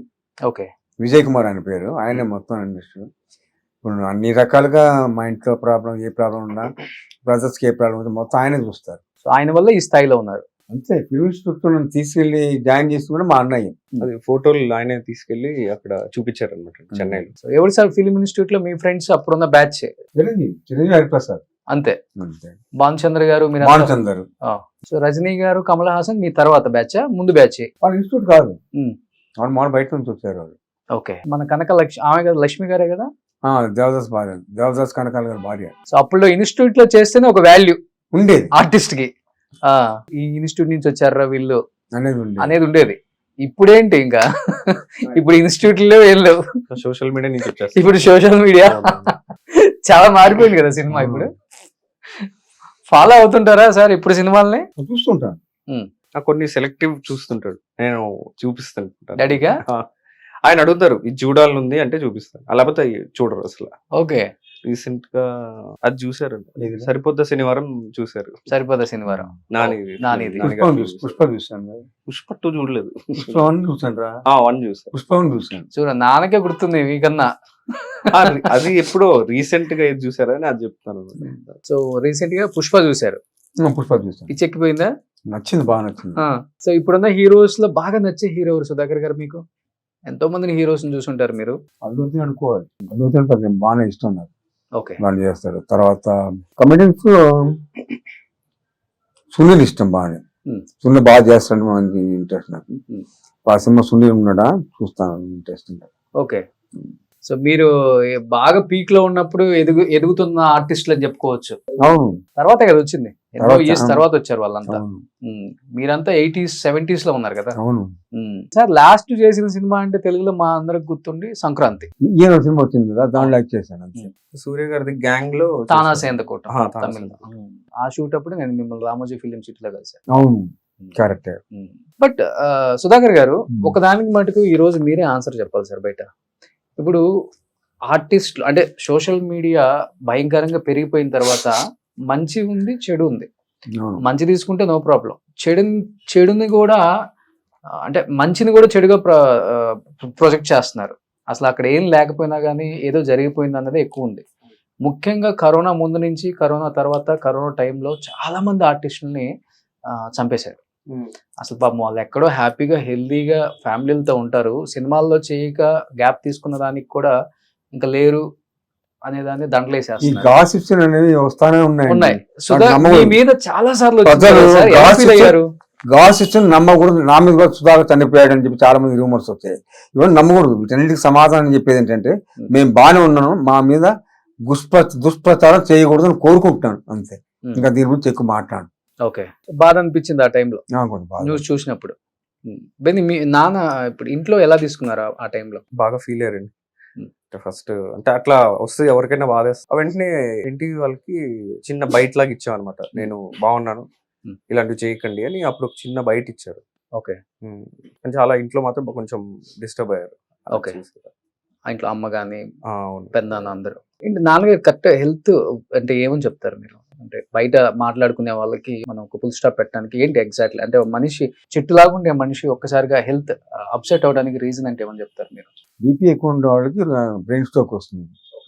Speaker 2: ఓకే.
Speaker 3: విజయ్ కుమార్ ఆయన పేరు, ఆయనే మొత్తం ఇండస్ట్రీ. ఇప్పుడు అన్ని రకాలుగా మా ఇంట్లో ప్రాబ్లం, ఏ ప్రాబ్లం ఉన్నా, బ్రదర్స్కి ఏ ప్రాబ్లం ఉందో మొత్తం ఆయనే చూస్తారు.
Speaker 2: సో ఆయన వల్ల ఈ స్థాయిలో ఉన్నారు.
Speaker 3: అంతే. ఫిల్మ్ ఇన్స్టిట్యూట్ నన్ను తీసుకెళ్లి జాయిన్ చేసి కూడా మా అన్నయ్య.
Speaker 4: అది ఫోటోలు ఆయనే తీసుకెళ్లి అక్కడ చూపించారు అనమాట చెన్నైలో.
Speaker 2: సో ఎవరు సార్ ఫిల్మ్ ఇన్స్టిట్యూట్ లో మీ ఫ్రెండ్స్ అప్పుడున్న బ్యాచ్?
Speaker 3: చిరంజీవి హరిప్రసాద్
Speaker 2: అంతే.
Speaker 3: అంతే.
Speaker 2: భానుచంద్ర గారు, మీరు
Speaker 3: భానుచందర్.
Speaker 2: సో రజనీ గారు, కమల్ హాసన్ మీ తర్వాత బ్యాచ్, ముందు బ్యాచ్?
Speaker 3: వాళ్ళ ఇన్స్టిట్యూట్ కాదు, వాళ్ళు బయట నుంచి వచ్చారు వాళ్ళు.
Speaker 2: ఓకే. మన కనక ఆమె కదా, లక్ష్మి గారే కదా?
Speaker 3: దేవదాస్ భార్య, దేవదాస్ కనకాల గారి భార్య.
Speaker 2: సో అప్పుడు ఇన్స్టిట్యూట్ లో చేస్తేనే ఒక వాల్యూ
Speaker 3: ఉండేది
Speaker 2: ఆర్టిస్ట్ కి. ఈ ఇన్స్టిట్యూట్ నుంచి వచ్చారా వీళ్ళు
Speaker 3: అనేది
Speaker 2: ఉండేది. ఇప్పుడేంటి ఇంకా ఇప్పుడు ఇన్స్టిట్యూట్ లో ఏం లేవు,
Speaker 4: సోషల్ మీడియా నుంచి వచ్చేస్తారు.
Speaker 2: ఇప్పుడు సోషల్ మీడియా చాలా మారిపోయింది కదా సినిమా. ఇప్పుడు ఫాలో అవుతుంటారా సార్ ఇప్పుడు సినిమాల్ని?
Speaker 3: చూస్తుంటాను.
Speaker 4: నాకు కొన్ని సెలెక్టివ్ చూస్తుంటాడు, నేను చూపిస్తాను.
Speaker 2: డాడీగా
Speaker 4: ఆయన అడుగుతారు ఇది చూడాలనుంది అంటే చూపిస్తాను, లేకపోతే అవి చూడరు అసలు.
Speaker 2: ఓకే.
Speaker 4: రీసెంట్ గా అది చూసారు,
Speaker 3: ఏది?
Speaker 4: సరిపోద్ద శనివారం చూసారు.
Speaker 2: సరిపోదా శనివారం.
Speaker 4: నానిది.
Speaker 2: నానిది.
Speaker 3: పుష్ప చూసాను.
Speaker 4: పుష్ప 2 చూడలేదు.
Speaker 3: పుష్ప 1 చూసాను రా.
Speaker 4: 1 చూసారు.
Speaker 3: పుష్ప 1 చూసాను.
Speaker 2: చూడ నాన్నకే గుర్తుంది మీకన్నా.
Speaker 4: అది ఎప్పుడో రీసెంట్ గా ఏది చూసారని అది చెప్తాను.
Speaker 2: సో రీసెంట్ గా పుష్ప చూసారు,
Speaker 3: పుష్ప చూసాను.
Speaker 2: పిచ్చెక్కిపోయిందా?
Speaker 3: నచ్చింది, బాగా నచ్చింది.
Speaker 2: సో ఇప్పుడున్న హీరోస్ లో బాగా నచ్చే హీరో ఎవరు సుధాకర్ గారు మీకు? ఎంతో మందిని హీరోస్ చూసుంటారు మీరు.
Speaker 3: అల్లు అర్జున్ అనుకోవాలి. అల్లు అర్జున్ అంటే బాగానే ఇష్టం నాకు,
Speaker 2: ఓకే.
Speaker 3: బాగా చేస్తాడు. తర్వాత కమెడియన్స్ సునీల్ ఇష్టం బాగానే. సునీల్ బాగా చేస్తాడు, మనకి ఇంట్రెస్ట్ నాకు. ఆ సినిమా సునీల్ ఉన్నాడా చూస్తాను, ఇంట్రెస్ట్.
Speaker 2: ఓకే. సో మీరు బాగా పీక్ లో ఉన్నప్పుడు ఎదుగుతున్న ఆర్టిస్టులు అని చెప్పుకోవచ్చు.
Speaker 3: అవును,
Speaker 2: తర్వాత కదా వచ్చింది, ఎన్నో
Speaker 3: తర్వాత,
Speaker 2: ఇయర్స్ తర్వాత వచ్చారు వాళ్ళంతా.
Speaker 3: అవును,
Speaker 2: మీరంతా 80s 70s లో ఉన్నారు కదా.
Speaker 3: అవును.
Speaker 2: సార్ లాస్ట్ చేసిన సినిమా అంటే తెలుగులో మా అందరికి గుర్తుండి సంక్రాంతి.
Speaker 3: ఈయన సినిమా వచ్చింది కదా, దాంట్లో యాక్ట్ చేశాను అంతే.
Speaker 4: సూర్య గారిది గ్యాంగ్ లో
Speaker 2: తానాసేందకోట
Speaker 4: తానాసేందకోట.
Speaker 2: తమిళ. ఆ షూట్ అప్పుడు నేను మిమ్మల్ని రామోజీ ఫిలిం సిటీలో కలిసాను.
Speaker 3: అవును, క్యారెక్టర్.
Speaker 2: బట్ సుధాకర్ గారు, ఒకదానికి మటుకు ఈ రోజు మీరే ఆన్సర్ చెప్పాలి సార్. బయట ఇప్పుడు ఆర్టిస్టులు అంటే సోషల్ మీడియా భయంకరంగా పెరిగిపోయిన తర్వాత మంచి ఉంది, చెడు ఉంది. మంచి తీసుకుంటే నో ప్రాబ్లం, చెడుని కూడా అంటే మంచిని కూడా చెడుగా ప్రొజెక్ట్ చేస్తున్నారు. అసలు అక్కడ ఏం లేకపోయినా కానీ ఏదో జరిగిపోయింది అన్నది ఎక్కువ ఉంది. ముఖ్యంగా కరోనా ముందు నుంచి, కరోనా తర్వాత, కరోనా టైంలో చాలా మంది ఆర్టిస్టులని చంపేశారు. అసలు పాపం వాళ్ళు ఎక్కడో హ్యాపీగా హెల్దీగా ఫ్యామిలీలతో ఉంటారు, సినిమాల్లో చేయక గ్యాప్ తీసుకున్న దానికి కూడా ఇంకా లేరు అనేదాన్ని దండలేసేస్తున్నారు.
Speaker 3: గాసిప్స్ అనేవి వస్తానే ఉన్నాయి.
Speaker 2: సుధా మీ మీద చాలా సార్లు
Speaker 3: గాసిప్స్ నమ్మకూడదు. నా మీద కూడా సుధాకర్ చనిపోయాడు అని చెప్పి చాలా మంది రూమర్స్ వచ్చాయి. ఇవన్నీ నమ్మకూడదు. వీటన్నిటికి సమాధానం చెప్పేది ఏంటంటే, మేము బాగానే ఉన్నాను, మా మీద దుష్ప్రచారం చేయకూడదు అని కోరుకుంటున్నాను అంతే. ఇంకా దీని గురించి ఎక్కువ మాట్లాడు.
Speaker 2: ఓకే. బాధ అనిపించింది ఆ టైంలో
Speaker 3: నాకు
Speaker 2: న్యూస్ చూసినప్పుడు. మీ నాన్న ఇప్పుడు ఇంట్లో ఎలా తీసుకున్నారు ఆ టైంలో?
Speaker 4: బాగా ఫీల్ అయ్యారండి. ఫస్ట్ అంటే అట్లా వస్తే ఎవరికైనా బాధేస్తుంది. వెంటనే ఇంటి వాళ్ళకి చిన్న బయట లాగా ఇచ్చాం అనమాట. నేను బాగున్నాను, ఇలాంటివి చేయకండి అని అప్పుడు ఒక చిన్న బయట ఇచ్చారు.
Speaker 2: ఓకే.
Speaker 4: చాలా ఇంట్లో మాత్రం కొంచెం డిస్టర్బ్ అయ్యారు.
Speaker 2: ఓకే. ఇంట్లో అమ్మ కానీ పెద్దనాన్న అందరూ. నాన్నగారు కరెక్ట్ హెల్త్ అంటే ఏమని చెప్తారు మీరు? అంటే బయట మాట్లాడుకునే వాళ్ళకి మనం ఒక ఫుల్ స్టాప్ పెట్టడానికి ఏంటి ఎగ్జాక్ట్లీ? అంటే మనిషి చెట్టు లాగుండే మనిషి ఒక్కసారిగా హెల్త్ అప్సెట్ అవడానికి రీజన్ అంటే ఏమని చెప్తారు మీరు?
Speaker 3: బీపీ ఎక్కువ ఉండే వాళ్ళకి బ్రెయిన్ స్ట్రోక్ వస్తుంది.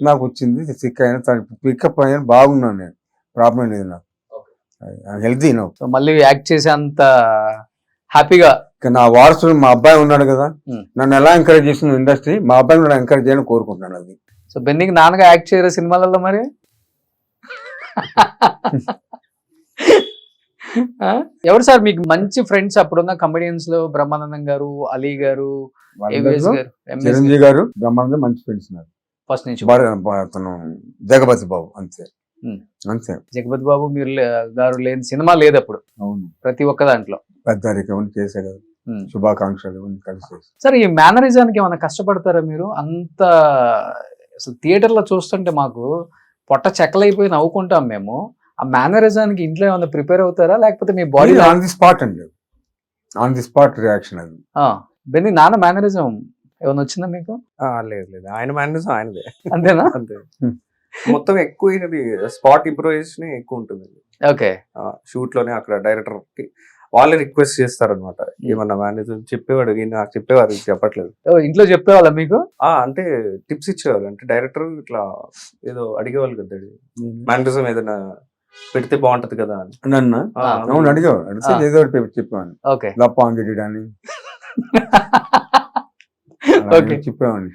Speaker 3: నాకు వచ్చింది, సిక్ అయినా పికప్ అయినా బాగున్నాను, నేను ప్రాబ్లం లేదు, నాకు హెల్తీ.
Speaker 2: సో మళ్ళీ యాక్ట్ చేసే అంత హ్యాపీగా
Speaker 3: నా వారసుడు మా అబ్బాయి ఉన్నాడు కదా, నన్ను ఎలా ఎంకరేజ్ చేసిన ఇండస్ట్రీ, మా అబ్బాయిని కూడా ఎంకరేజ్ చేయాలని కోరుకుంటున్నాను. అది
Speaker 2: సో బెన్నీకి నాన్నగా యాక్ట్ చేయరు సినిమాలలో మరి? ఎవరు సార్ మీకు మంచి ఫ్రెండ్స్ అప్పుడున్న కమెడియన్స్ లో? బ్రహ్మానందం గారు, అలీ గారు,
Speaker 3: చిరంజీవి గారు, బ్రహ్మానందం మంచి ఫ్రెండ్స్ ఉన్నారు
Speaker 2: ఫస్ట్ నుంచి.
Speaker 3: అతను జగపతి బాబు అంతే.
Speaker 2: జగపతి బాబు మీరు గారు లేని సినిమా లేదు అప్పుడు.
Speaker 3: అవును,
Speaker 2: ప్రతి ఒక్క దాంట్లో
Speaker 3: పెద్దరికం చేసే కదా, శుభాకాంక్షలు కలిసి.
Speaker 2: సార్ ఈ మేనరిజానికి ఏమైనా కష్టపడతారా మీరు? అంత అసలు థియేటర్ లో చూస్తుంటే మాకు పొట్ట చెక్కలైపోయి నవ్వుకుంటాం మేము. ఆ మేనరిజానికి ఇంట్లో ఏమైనా ప్రిపేర్ అవుతారా, లేకపోతే మీ బాడీ
Speaker 3: ఆన్ ది స్పాట్ అండి, ఆన్ ది స్పాట్ రియాక్షన్ అది.
Speaker 2: బెన్నీ నాన్న మేనరిజం ఏమైనా వచ్చిందా మీకు?
Speaker 4: లేదు లేదు, ఆయన మేనరిజం ఆయనదే.
Speaker 2: అంతేనా?
Speaker 4: అంతే. మొత్తం ఎక్కువ స్పాట్ ఇంప్రూవైజేషన్ ఎక్కువ ఉంటుంది.
Speaker 2: ఓకే.
Speaker 4: షూట్ లోనే అక్కడ డైరెక్టర్ కి వాళ్ళే రిక్వెస్ట్ చేస్తారనమాట. ఏమన్నా మేనేజర్ చెప్పేవాడు, నాకు చెప్పేవారు, చెప్పట్లేదు.
Speaker 2: ఇంట్లో చెప్పేవాళ్ళ మీకు?
Speaker 4: అంటే టిప్స్ ఇచ్చేవాళ్ళు. అంటే డైరెక్టర్ ఇట్లా ఏదో అడిగేవాళ్ళు కదా, మేనరిజం ఏదైనా పెడితే బాగుంటది కదా అని.
Speaker 3: నన్ను అవును అడిగేవాడు, ఏదో చెప్పాను.
Speaker 2: ఓకే.
Speaker 3: లప్పాంగిడి అని చెప్పేవాడిని.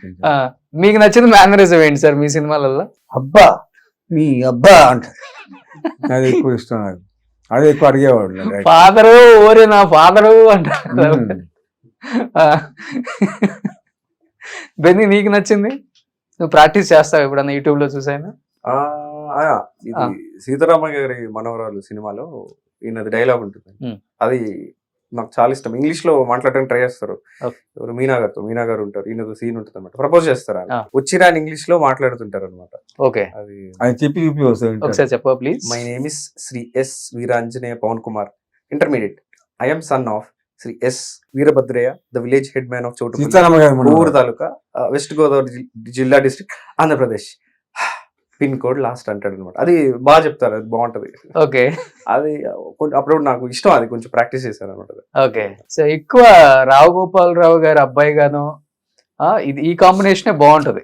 Speaker 2: మీకు నచ్చిన మేనరిజం ఏంటి సార్ మీ సినిమాలలో?
Speaker 3: అబ్బా మీ అబ్బా అంట, అది ఎక్కువ ఇష్టం నాకు. అదే ఎక్కువ అడిగేవాడు.
Speaker 2: ఫాదరు ఓరే నా ఫాదరు అంటారు. బెన్నీ నీకు నచ్చింది? నువ్వు ప్రాక్టీస్ చేస్తావు ఎప్పుడన్నా యూట్యూబ్ లో చూసాను?
Speaker 4: ఇది సీతారామ గారి మనవరాలు సినిమాలో ఈయనది డైలాగ్ ఉంటుంది, అది నాకు చాలా ఇష్టం. ఇంగ్లీష్ లో మాట్లాడడానికి ట్రై చేస్తారు. ఎవరు మీనా గారు ఉంటారు, ఈయనతో సీన్ ఉంటుంది అనమాట. ప్రపోజ్ చేస్తారు, వచ్చిరా ఇంగ్లీష్ లో మాట్లాడుతుంటారు అనమాట.
Speaker 2: ఓకే.
Speaker 3: అది చెప్పి
Speaker 2: ఒకసారి చెప్ప please.
Speaker 4: My name is Sri S Veeranjaneya Pavan Kumar, intermediate. I am son of Sri S Veerabhadraiah, the village head man of చోటు
Speaker 3: సీతారామ గారు మన
Speaker 4: ఊరు తాలూకా, వెస్ట్ గోదావరి జిల్లా district, Andhra Pradesh. Pin code last అంటాడు అనమాట. అది బాగా చెప్తారు, అది బాగుంటది.
Speaker 2: ఓకే
Speaker 4: అది అప్పుడు నాకు ఇష్టం, అది కొంచెం ప్రాక్టీస్ చేశాను అనమాట.
Speaker 2: ఓకే. సో ఎక్కువ రావు గోపాలరావు గారి అబ్బాయి గాను ఇది ఈ కాంబినేషనే బాగుంటది.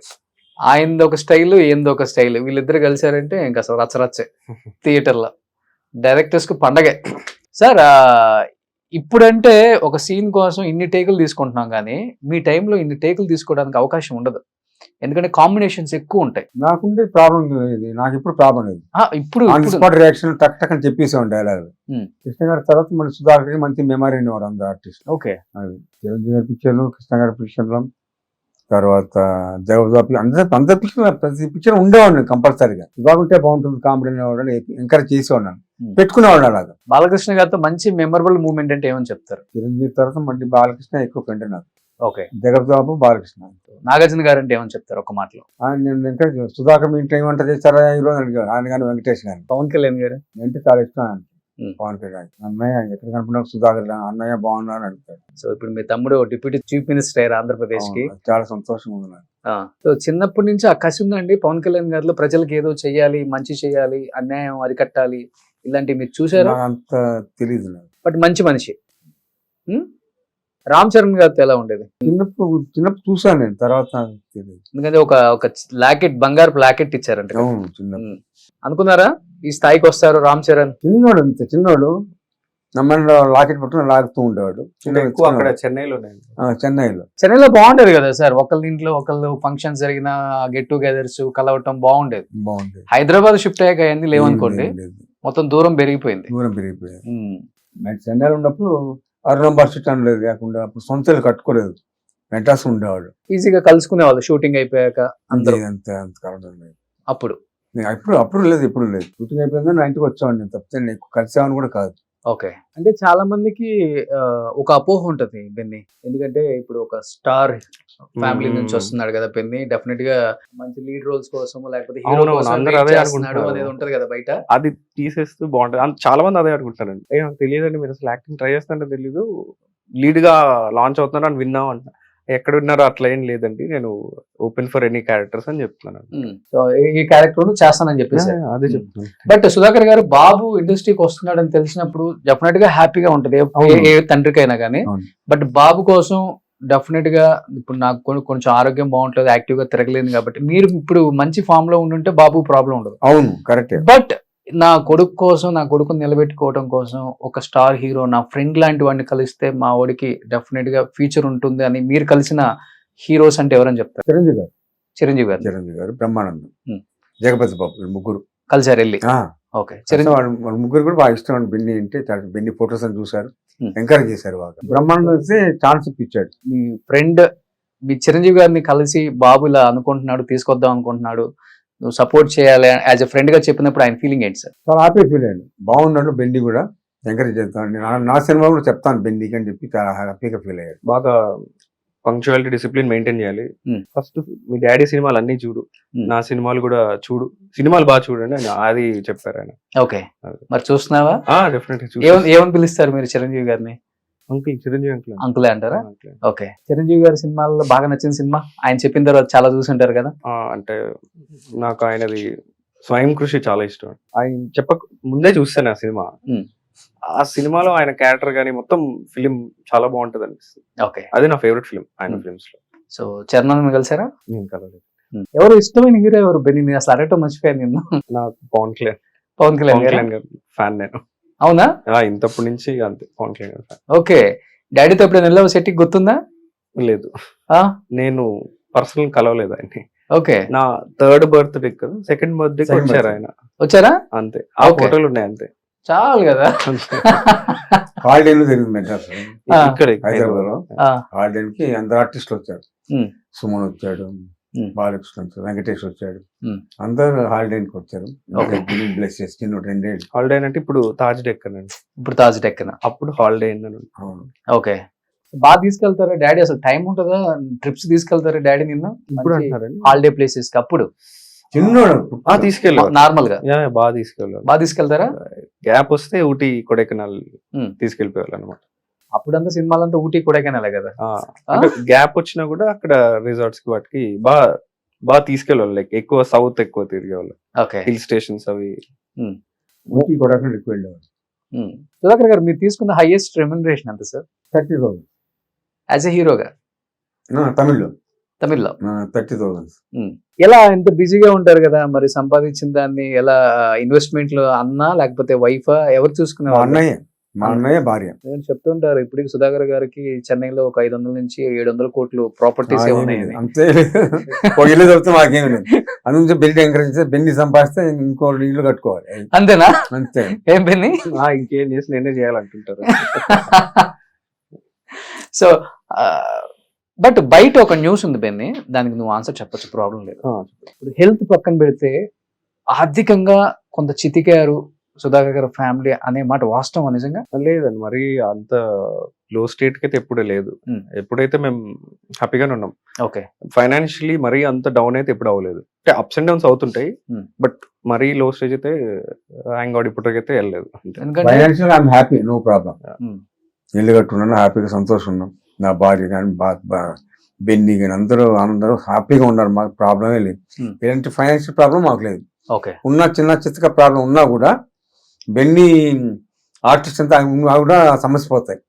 Speaker 2: ఆయనది ఒక స్టైల్, ఈయనది ఒక స్టైల్, వీళ్ళిద్దరు కలిసారంటే ఇంకా అసలు రచ్చరచ్చే థియేటర్లో. డైరెక్టర్స్ కు పండగే. సార్ ఇప్పుడంటే ఒక సీన్ కోసం ఇన్ని టేకులు తీసుకుంటున్నాం కానీ మీ టైంలో ఇన్ని టేకులు తీసుకోవడానికి అవకాశం ఉండదు, ఎందుకంటే కాంబినేషన్స్ ఎక్కువ ఉంటాయి.
Speaker 3: నాకుండే ప్రాబ్లం ఇది, నాకు ఇప్పుడు ప్రాబ్లం లేదు.
Speaker 2: ఇప్పుడు
Speaker 3: ఆన్ స్పాట్ రియాక్షన్ టక్ టక్ అని చెప్పేసాం డైలాగ్. కృష్ణ గారి తర్వాత మన సుధాకర్ మంచి మెమరీ ఉండేవారు అందరు ఆర్టిస్ట్.
Speaker 2: ఓకే.
Speaker 3: అది చిరంజీవి గారి పిక్చర్లు, కృష్ణ గారి పిక్చర్లు, తర్వాత జగదాపి అందరి పిక్చర్, ప్రతి పిక్చర్ ఉండేవాడు కంపల్సరీగా. బాగుంటే బాగుంటుంది కామెడీ అనేవాడు, ఎంకరేజ్ చేసేవాడు, పెట్టుకునేవాడు అలాగా.
Speaker 2: బాలకృష్ణ గారితో మంచి మెమరబుల్ మూమెంట్ అంటే ఏమని చెప్తారు?
Speaker 3: చిరంజీవి తర్వాత మళ్ళీ బాలకృష్ణ ఎక్కువ ఫ్రెండ్ నాకు.
Speaker 2: ఓకే.
Speaker 3: జగదాబు, బాలకృష్ణ.
Speaker 2: నాగార్జున గారు అంటే ఏమని చెప్తారు ఒక మాటలో?
Speaker 3: ఆయన నేను ఎంకరేజ్, సుధాకర్ మీ ఇంట్లో ఏమంట చేస్తారా ఈరోజు అడిగారు ఆయన, కానీ వెంకటేష్ గారు.
Speaker 2: పవన్ కళ్యాణ్ గారు
Speaker 3: అంటే చాలా ఇష్టం ఆయన. పవన్ కళ్యాణ్ అన్నయ్య ఎక్కడ కనుకున్నావు సుధాకర్ అన్నయ్య బాగున్నా అని అడుగుతాడు.
Speaker 2: సో ఇప్పుడు మీ తమ్ముడు డిప్యూటీ చీఫ్ మినిస్టర్ అయ్యారు ఆంధ్రప్రదేశ్ కి.
Speaker 3: చాలా సంతోషంగా ఉంది నాకు.
Speaker 2: సో చిన్నప్పటి నుంచి ఆ కసి ఉందండి పవన్ కళ్యాణ్ గారిలో, ప్రజలకు ఏదో చెయ్యాలి, మంచి చేయాలి, అన్యాయం అరికట్టాలి, ఇలాంటివి మీరు చూసారా?
Speaker 3: అంత తెలియదు నాకు.
Speaker 2: బట్ మంచి మనిషి. రామ్ చరణ్ గారితో ఎలా ఉండేది?
Speaker 3: చిన్నప్పుడు చూసాను నేను, తర్వాత తెలియదు.
Speaker 2: ఎందుకంటే ఒక లాకెట్, బంగారు లాకెట్ ఇచ్చారంట.
Speaker 3: చిన్నప్పుడు
Speaker 2: అనుకున్నారా ఈ స్థాయికి వస్తారు రామ్ చరణ్?
Speaker 3: చిన్నోడు, అంతే చిన్నోడు, నమ్మని లాకెట్ పట్టుకుని లాగుతూ ఉండేవాడు.
Speaker 4: ఎక్కువ అక్కడ
Speaker 3: చెన్నైలో
Speaker 2: బాగుండేది కదా సార్, ఒకళ్ళ ఇంట్లో ఒకళ్ళు ఫంక్షన్స్ జరిగిన గెట్ టుగెదర్స్ కలవటం బాగుండేది. హైదరాబాద్ షిఫ్ట్ అయ్యాక అవన్నీ లేవనుకోండి, మొత్తం దూరం పెరిగిపోయింది.
Speaker 3: చెన్నైలో ఉన్నప్పుడు అరుణంబర్ సిట్ అనలేదు లేకుండా, అప్పుడు సొంత ఇల్లు కట్టుకోలేదు, మెడ్రాస్ ఉండేవాడు.
Speaker 2: ఈజీగా కలుసుకునేవాళ్ళు షూటింగ్ అయిపోయాక అందరూ.
Speaker 3: అప్పుడు లేదు, ఇప్పుడు లేదు. షూటింగ్ అయిపోయిందా నా ఇంటికి వచ్చేవాడిని, నేను తప్పితే నీకు కలిసేవాడిని కూడా కాదు.
Speaker 2: ఓకే. అంటే చాలా మందికి ఒక అపోహ ఉంటది బెన్నీ, ఎందుకంటే ఇప్పుడు ఒక స్టార్ ఫ్యామిలీ నుంచి వస్తున్నాడు కదా బెన్నీ, డెఫినెట్ గా మంచి లీడ్ రోల్స్ కోసం లేకపోతే హీరో కోసం అనేది ఉంటది కదా బయట.
Speaker 4: అది తీసేస్తూ బాగుంటది, చాలా మంది అదే అనుకుంటారండి. నాకు తెలియదండి, మీరు అసలు యాక్టింగ్ ట్రై చేస్తారంటే తెలీదు, లీడ్ గా లాంచ్ అవుతున్నారు అని విన్నాం అంట. ఎక్కడ విన్నారో అట్లా ఏం లేదండి, నేను ఓపెన్ ఫర్ ఎనీ క్యారెక్టర్స్ అని చెప్తున్నాను.
Speaker 2: సో ఈ క్యారెక్టర్ చేస్తానని చెప్పేసి
Speaker 4: అదే చెప్తున్నాను.
Speaker 2: బట్ సుధాకర్ గారు బాబు ఇండస్ట్రీకి వస్తున్నాడు అని తెలిసినప్పుడు డెఫినెట్ గా హ్యాపీగా ఉంటది ఏ తండ్రికైనా కానీ. బట్ బాబు కోసం డెఫినెట్ గా ఇప్పుడు నాకు కొంచెం ఆరోగ్యం బాగుంటలేదు, యాక్టివ్ గా తిరగలేదు కాబట్టి మీరు ఇప్పుడు మంచి ఫామ్ లో ఉండుంటే బాబు ప్రాబ్లం ఉండదు.
Speaker 3: అవును, కరెక్ట్.
Speaker 2: బట్ నా కొడుకు కోసం, నా కొడుకుని నిలబెట్టుకోవడం కోసం ఒక స్టార్ హీరో, నా ఫ్రెండ్ లాంటి వాడిని కలిస్తే మా వాడికి డెఫినెట్ గా ఫ్యూచర్ ఉంటుంది అని మీరు కలిసిన హీరోస్ అంటే ఎవరని చెప్తారు? చిరంజీవి గారు,
Speaker 3: బ్రహ్మానందం, జగపతి బాబు, ముగ్గురు
Speaker 2: కలిసారు వెళ్ళి. ఓకే.
Speaker 3: వాళ్ళ ముగ్గురు కూడా బాగా ఇష్టం. బెన్నీ అంటే బెన్నీ ఫోటోస్ అని చూసారు, ఎంకరేజ్ చేశారు బాగా. బ్రహ్మానందం అయితే ఛాన్స్ ఇప్పించాడు.
Speaker 2: మీ ఫ్రెండ్ మీ చిరంజీవి గారిని కలిసి బాబు ఇలా అనుకుంటున్నాడు, తీసుకొద్దాం అనుకుంటున్నాడు, నువ్వు సపోర్ట్ చేయాలి యాజ్ ఎ ఫ్రెండ్ గా చెప్పినప్పుడు ఆయన ఫీలింగ్ ఏంటి సార్?
Speaker 3: చాలా హ్యాపీ ఫీల్ అయ్యాడు, బాగున్నాడు. బెన్నీ కూడా ఎంకరేజ్ చేస్తాను, నా సినిమా కూడా చెప్తాను బెన్నీకి అని చెప్పి చాలా హ్యాపీగా ఫీల్ అయ్యాడు.
Speaker 4: బాగా పంక్చువాలిటీ, డిసిప్లిన్ మెయింటైన్ చేయాలి. ఫస్ట్ మీ డాడీ సినిమాలు అన్ని చూడు, నా సినిమాలు కూడా చూడు, సినిమాలు బాగా చూడండి అని అది చెప్పారు ఆయన.
Speaker 2: ఓకే. మరి చూస్తున్నావా?
Speaker 4: డెఫినెట్లీ.
Speaker 2: ఏమని పిలుస్తారు మీరు చిరంజీవి గారిని?
Speaker 4: Uncle, Chiranjeevi uncle.
Speaker 2: అంకులే అంటారా? ఓకే. చిరంజీవి గారి సినిమాల్లో బాగా నచ్చిన సినిమా, ఆయన చెప్పిన తర్వాత చాలా చూసుంటారు కదా.
Speaker 4: అంటే నాకు ఆయనది స్వయం కృషి చాలా ఇష్టం. ఆయన చెప్పక ముందే చూస్తాను ఆ సినిమా. ఆ సినిమాలో ఆయన క్యారెక్టర్ గానీ మొత్తం ఫిలిం చాలా బాగుంటది అనిపిస్తుంది.
Speaker 2: ఓకే.
Speaker 4: అది నా ఫేవరెట్ ఫిలిం ఆయన ఫిలిమ్స్ లో.
Speaker 2: సో చరణ్ కలిసారా?
Speaker 4: నేను కలవలేదు.
Speaker 2: ఎవరు ఇష్టమైన హీరో ఎవరు బెన్నీ? అసలు అడగటం మర్చిపోయాను నేను.
Speaker 4: నాకు పవన్
Speaker 2: కళ్యాణ్
Speaker 4: గారు ఫ్యాన్ నేను.
Speaker 2: అవునా?
Speaker 4: ఇంతప్పటి నుంచి అంతే, పవన్ కళ్యాణ్ గారు ఫ్యాన్.
Speaker 2: ఓకే. డాడీతో ఎప్పుడైనా వెళ్ళావు సెట్టింగ్, గుర్తుందా?
Speaker 4: లేదు, నేను పర్సనల్ కలవలేదు ఆయన్ని.
Speaker 2: ఓకే.
Speaker 4: నా 3rd బర్త్డే కదా, 2nd బర్త్డే వచ్చారు ఆయన.
Speaker 2: వచ్చారా?
Speaker 4: అంతే, ఆ ఫోటోలు ఉన్నాయి అంతే,
Speaker 2: చాలు కదా.
Speaker 3: హాలిడేలో జరిగింది మెడ్రాస్,
Speaker 4: ఇక్కడ
Speaker 3: హైదరాబాద్ లో. హాలిడేకి అందరు ఆర్టిస్టులు వచ్చారు, సుమన్ వచ్చాడు, బాలకృష్ణ వచ్చాడు, వెంకటేష్ వచ్చాడు, అందరు హాలిడేకి వచ్చారు. బ్లెస్ చేసి 2 ఏళ్ళు
Speaker 4: హాలిడే అంటే ఇప్పుడు తాజ్ డెక్కన్ అండి.
Speaker 2: ఇప్పుడు తాజ్ డెక్కన్,
Speaker 4: అప్పుడు హాలిడే.
Speaker 2: ఓకే. బాగా తీసుకెళ్తారా డాడీ? అసలు టైం ఉంటుందా? ట్రిప్స్ తీసుకెళ్తారా డాడీ నిన్న
Speaker 4: ఇప్పుడు అంటారండి
Speaker 2: హాలిడే ప్లేసెస్ కి? అప్పుడు
Speaker 3: చిన్నోడు
Speaker 4: తీసుకెళ్ళారు
Speaker 2: నార్మల్ గా
Speaker 4: బాగా తీసుకెళ్ళారు.
Speaker 2: బాగా తీసుకెళ్తారా?
Speaker 4: గ్యాప్ వస్తే ఊటీ కొడైకెనాల్
Speaker 2: Hmm.
Speaker 4: తీసుకెళ్ళిపోయారు అనమాట.
Speaker 2: అప్పుడంతా సినిమాలంతా ఊటీ కొడైకెనాలే కదా.
Speaker 4: అంటే గ్యాప్ వచ్చినా కూడా అక్కడ రిసార్ట్స్ కి వాటికి బాగా తీసుకెళ్ళాలి. లైక్ ఎక్కువ సౌత్ ఎక్కువ తిరిగేవాళ్ళు,
Speaker 2: ఓకే.
Speaker 4: హిల్ స్టేషన్స్ అవి.
Speaker 3: ఊటీ కూడా ఎక్కువ వెళ్ళేవాడు.
Speaker 2: సుధాకర్ గారు మీరు తీసుకున్న హైయెస్ట్ రెమ్యునరేషన్ ఎంత సార్
Speaker 3: 30,000
Speaker 2: యాజ్ ఎ హీరోగా
Speaker 3: తమిళ్లో
Speaker 2: తమిళ్లో?
Speaker 3: 30,000.
Speaker 2: ఎలా ఎంత బిజీగా ఉంటారు కదా, మరి సంపాదించిన దాన్ని ఎలా ఇన్వెస్ట్మెంట్లు అన్నా లేకపోతే వైఫా ఎవరు
Speaker 3: మా
Speaker 2: చూసుకునేవాళ్ళు?
Speaker 3: అన్నయ్య భార్య.
Speaker 2: నేను చెప్తుంటారు ఇప్పటికి సుధాకర్ గారికి చెన్నైలో ఒక 500 నుంచి 700 కోట్లు ప్రాపర్టీస్ ఉన్నాయని.
Speaker 3: అంతే ఒక ఇల్లు దొరికితే మాకేమి లేదు. అందుకే బెల్లి ఎంకరేజ్ చేస్తే బెన్ని సంపాదిస్తే ఇంకో ఇల్లు కట్టుకోవాలి
Speaker 2: అంతేనా?
Speaker 3: అంతే.
Speaker 2: ఏం పెన్ని?
Speaker 4: ఇంకేం చేసి నేనే చేయాలంటుంటారు.
Speaker 2: సో బట్ బయట ఒక న్యూస్ ఉంది బెన్ని, దానికి నువ్వు ఆన్సర్ చెప్పొచ్చు, ప్రాబ్లం లేదు. ఇప్పుడు హెల్త్ పక్కన పెడితే ఆర్థికంగా కొంత చితికారు సుధాకర్ గారు ఫ్యామిలీ అనే మాట వాస్తవం నిజంగా?
Speaker 4: లేదండి, మరి అంత లో స్టేట్ కి అయితే ఎప్పుడే లేదు. ఎప్పుడైతే మేము హ్యాపీగానే ఉన్నాం.
Speaker 2: ఓకే.
Speaker 4: ఫైనాన్షియలీ మరీ అంత డౌన్ అయితే ఎప్పుడు అవ్వలేదు. అంటే అప్స్ అండ్ డౌన్స్ అవుతుంటాయి, బట్ మరీ లో స్టేజ్ అయితే హ్యాంగ్ అవుట్ ఇప్పటికైతే వెళ్ళలేదు.
Speaker 2: ఎందుకంటే
Speaker 3: financial I am happy, no problem. ఇల్లు కట్టుకున్నాను, హ్యాపీగా సంతోషం ఉన్నాం. నా భార్య కానీ బెన్ని కానీ అందరూ హ్యాపీగా ఉన్నారు. మాకు ప్రాబ్లమే లేదు. ఎలాంటి ఫైనాన్షియల్ ప్రాబ్లం మాకు లేదు.
Speaker 2: ఓకే.
Speaker 3: ఉన్న చిన్న చిత్తక ప్రాబ్లం ఉన్నా కూడా బెన్ని ఆర్టిస్ట్ అంతా కూడా సమస్య పోతాయి.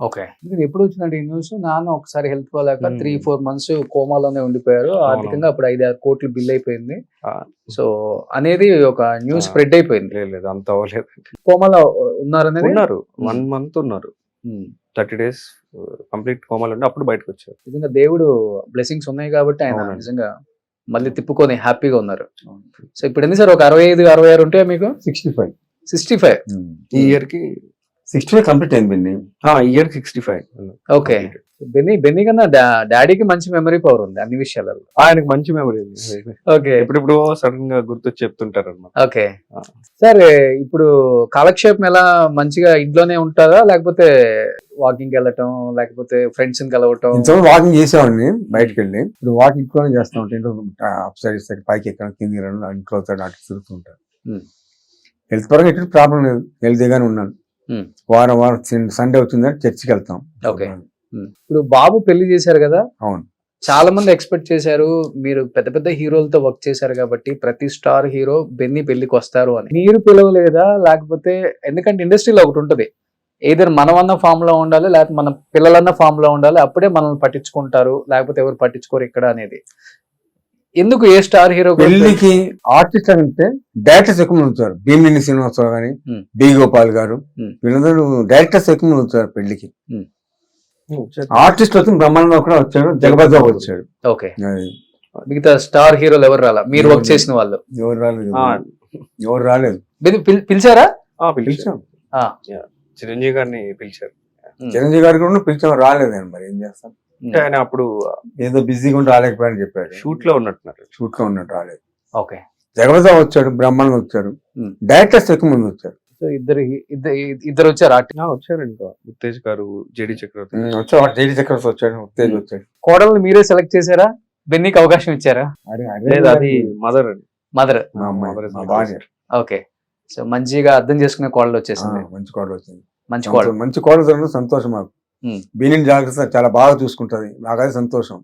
Speaker 2: ఓకే. ఎప్పుడు వచ్చిందంటే ఈ న్యూస్, నాన్న ఒకసారి హెల్త్ బాగాలేక 3-4 months కోమాలోనే ఉండిపోయారు. ఆర్థికంగా అప్పుడు 5-6 కోట్లు బిల్ అయిపోయింది. సో అనేది ఒక న్యూస్ స్ప్రెడ్ అయిపోయింది.
Speaker 4: లేదు, అంత అవ్వలేదు.
Speaker 2: కోమాలో ఉన్నారనేది?
Speaker 4: ఉన్నారు, 1 month ఉన్నారు. 30 days కంప్లీట్ కోమాలో ఉండి అప్పుడు బయటకు వచ్చారు.
Speaker 2: నిజంగా దేవుడు బ్లెస్సింగ్స్ ఉన్నాయి కాబట్టి ఆయన నిజంగా మళ్ళీ తిప్పుకొని హ్యాపీగా ఉన్నారు. సో ఇప్పుడు ఎన్ని సార్, ఒక 65-66 ఉంటాయా మీకు? 65
Speaker 4: ఈ ఇయర్ కి
Speaker 3: 65 కంప్లీట్ అయింది బెన్ని.
Speaker 4: ఇయర్ 65.
Speaker 2: ఓకే. బెన్నీ కన్నా డాడీకి మంచి మెమరీ పవర్ ఉంది అన్ని విషయాలలో.
Speaker 4: ఆయనకు మంచి మెమరీ ఉంది.
Speaker 2: ఓకే.
Speaker 4: ఇప్పుడు సడన్ గా గుర్తొచ్చి చెప్తుంటారు అనమాట.
Speaker 2: ఓకే. సరే, ఇప్పుడు కాలక్షేపం ఎలా మంచిగా ఇంట్లోనే ఉంటారా, లేకపోతే వాకింగ్ వెళ్ళటం, లేకపోతే ఫ్రెండ్స్ ని కలవటం?
Speaker 3: ఇంతవరకు వాకింగ్ చేసేవాడిని బయటకు వెళ్ళి. ఇప్పుడు వాకింగ్ ఇంట్లోనే చేస్తూ ఉంటాను. ఇంట్లో అప్ సైడ్ పైకి ఎక్కడ కింది ఇంట్లో అటు తిరుగుతూ ఉంటాను. హెల్త్ పరంగా ఎటువంటి ప్రాబ్లం లేదు, హెల్తీగానే ఉన్నాను. వారం సండే వచ్చిందని చర్చికి వెళ్తాం.
Speaker 2: ఓకే. ఇప్పుడు బాబు పెళ్లి చేశారు కదా.
Speaker 3: అవును.
Speaker 2: చాలా మంది ఎక్స్పెక్ట్ చేశారు మీరు పెద్ద పెద్ద హీరోలతో వర్క్ చేశారు కాబట్టి ప్రతి స్టార్ హీరో బెన్నీ పెళ్లికి వస్తారు అని. మీరు పిలవలేదా? లేకపోతే ఎందుకంటే ఇండస్ట్రీలో ఒకటి ఉంటది, ఏదైనా మనమన్న ఫామ్ లో ఉండాలి, లేకపోతే మన పిల్లలన్న ఫామ్ లో ఉండాలి, అప్పుడే మనల్ని పట్టించుకుంటారు, లేకపోతే ఎవరు పట్టించుకోరు ఇక్కడ అనేది. ఎందుకు ఏ స్టార్ హీరో
Speaker 3: పెళ్లికి ఆర్టిస్ట్ అంటే డైరెక్టర్స్ ఎక్కువ ఉంచారు. భీమిని శ్రీనివాసరావు గాని, బి గోపాల్ గారు, వీళ్ళందరూ డైరెక్టర్స్ ఎక్కువ ఉంచారు పెళ్లికి. ఆర్టిస్ట్ వచ్చి బ్రహ్మానందం కూడా వచ్చాడు, జగపతి వచ్చాడు.
Speaker 2: ఓకే. మిగతా స్టార్ హీరోలు ఎవరు రాలా? మీరు వర్క్ చేసిన వాళ్ళు
Speaker 3: ఎవరు రాలేదు.
Speaker 2: పిలిచారా?
Speaker 3: పిలిచాం.
Speaker 4: చిరంజీవి గారిని పిలిచారు.
Speaker 3: చిరంజీవి గారికి కూడా పిలిచాం, రాలేదండి. మరి ఏం చేస్తాం,
Speaker 4: ఆయన అప్పుడు
Speaker 3: ఏదో బిజీగా ఉండి రాలేకపోయాని చెప్పాడు.
Speaker 4: షూట్ లో ఉన్నట్టు
Speaker 2: రాలేదు. ఓకే.
Speaker 3: జగపతి వచ్చాడు, బ్రహ్మానందం వచ్చారు, డైరెక్టర్స్ ఎక్కువ మంది వచ్చారు.
Speaker 2: ఇద్దరు వచ్చారు.
Speaker 4: వచ్చారు ఇంకా ఉత్తేజ్ గారు, జేడి చక్రవర్తి
Speaker 3: వచ్చాడు, జేడి చక్రవర్తి వచ్చాడు, ఉత్తేజ్ వచ్చాడు.
Speaker 2: కోడల్ని మీరే సెలెక్ట్ చేశారా? బెన్నీకి అవకాశం ఇచ్చారా?
Speaker 4: అది మదర్
Speaker 3: భార్య.
Speaker 2: ఓకే. సో మంచిగా అర్థం చేసుకునే కోడలు వచ్చేసింది.
Speaker 3: మంచి కోడలు వచ్చింది.
Speaker 2: మంచి
Speaker 3: కోడలు సంతోషం మాకు. బీని జాగ్రత్త చాలా బాగా చూసుకుంటది, నాకది సంతోషం.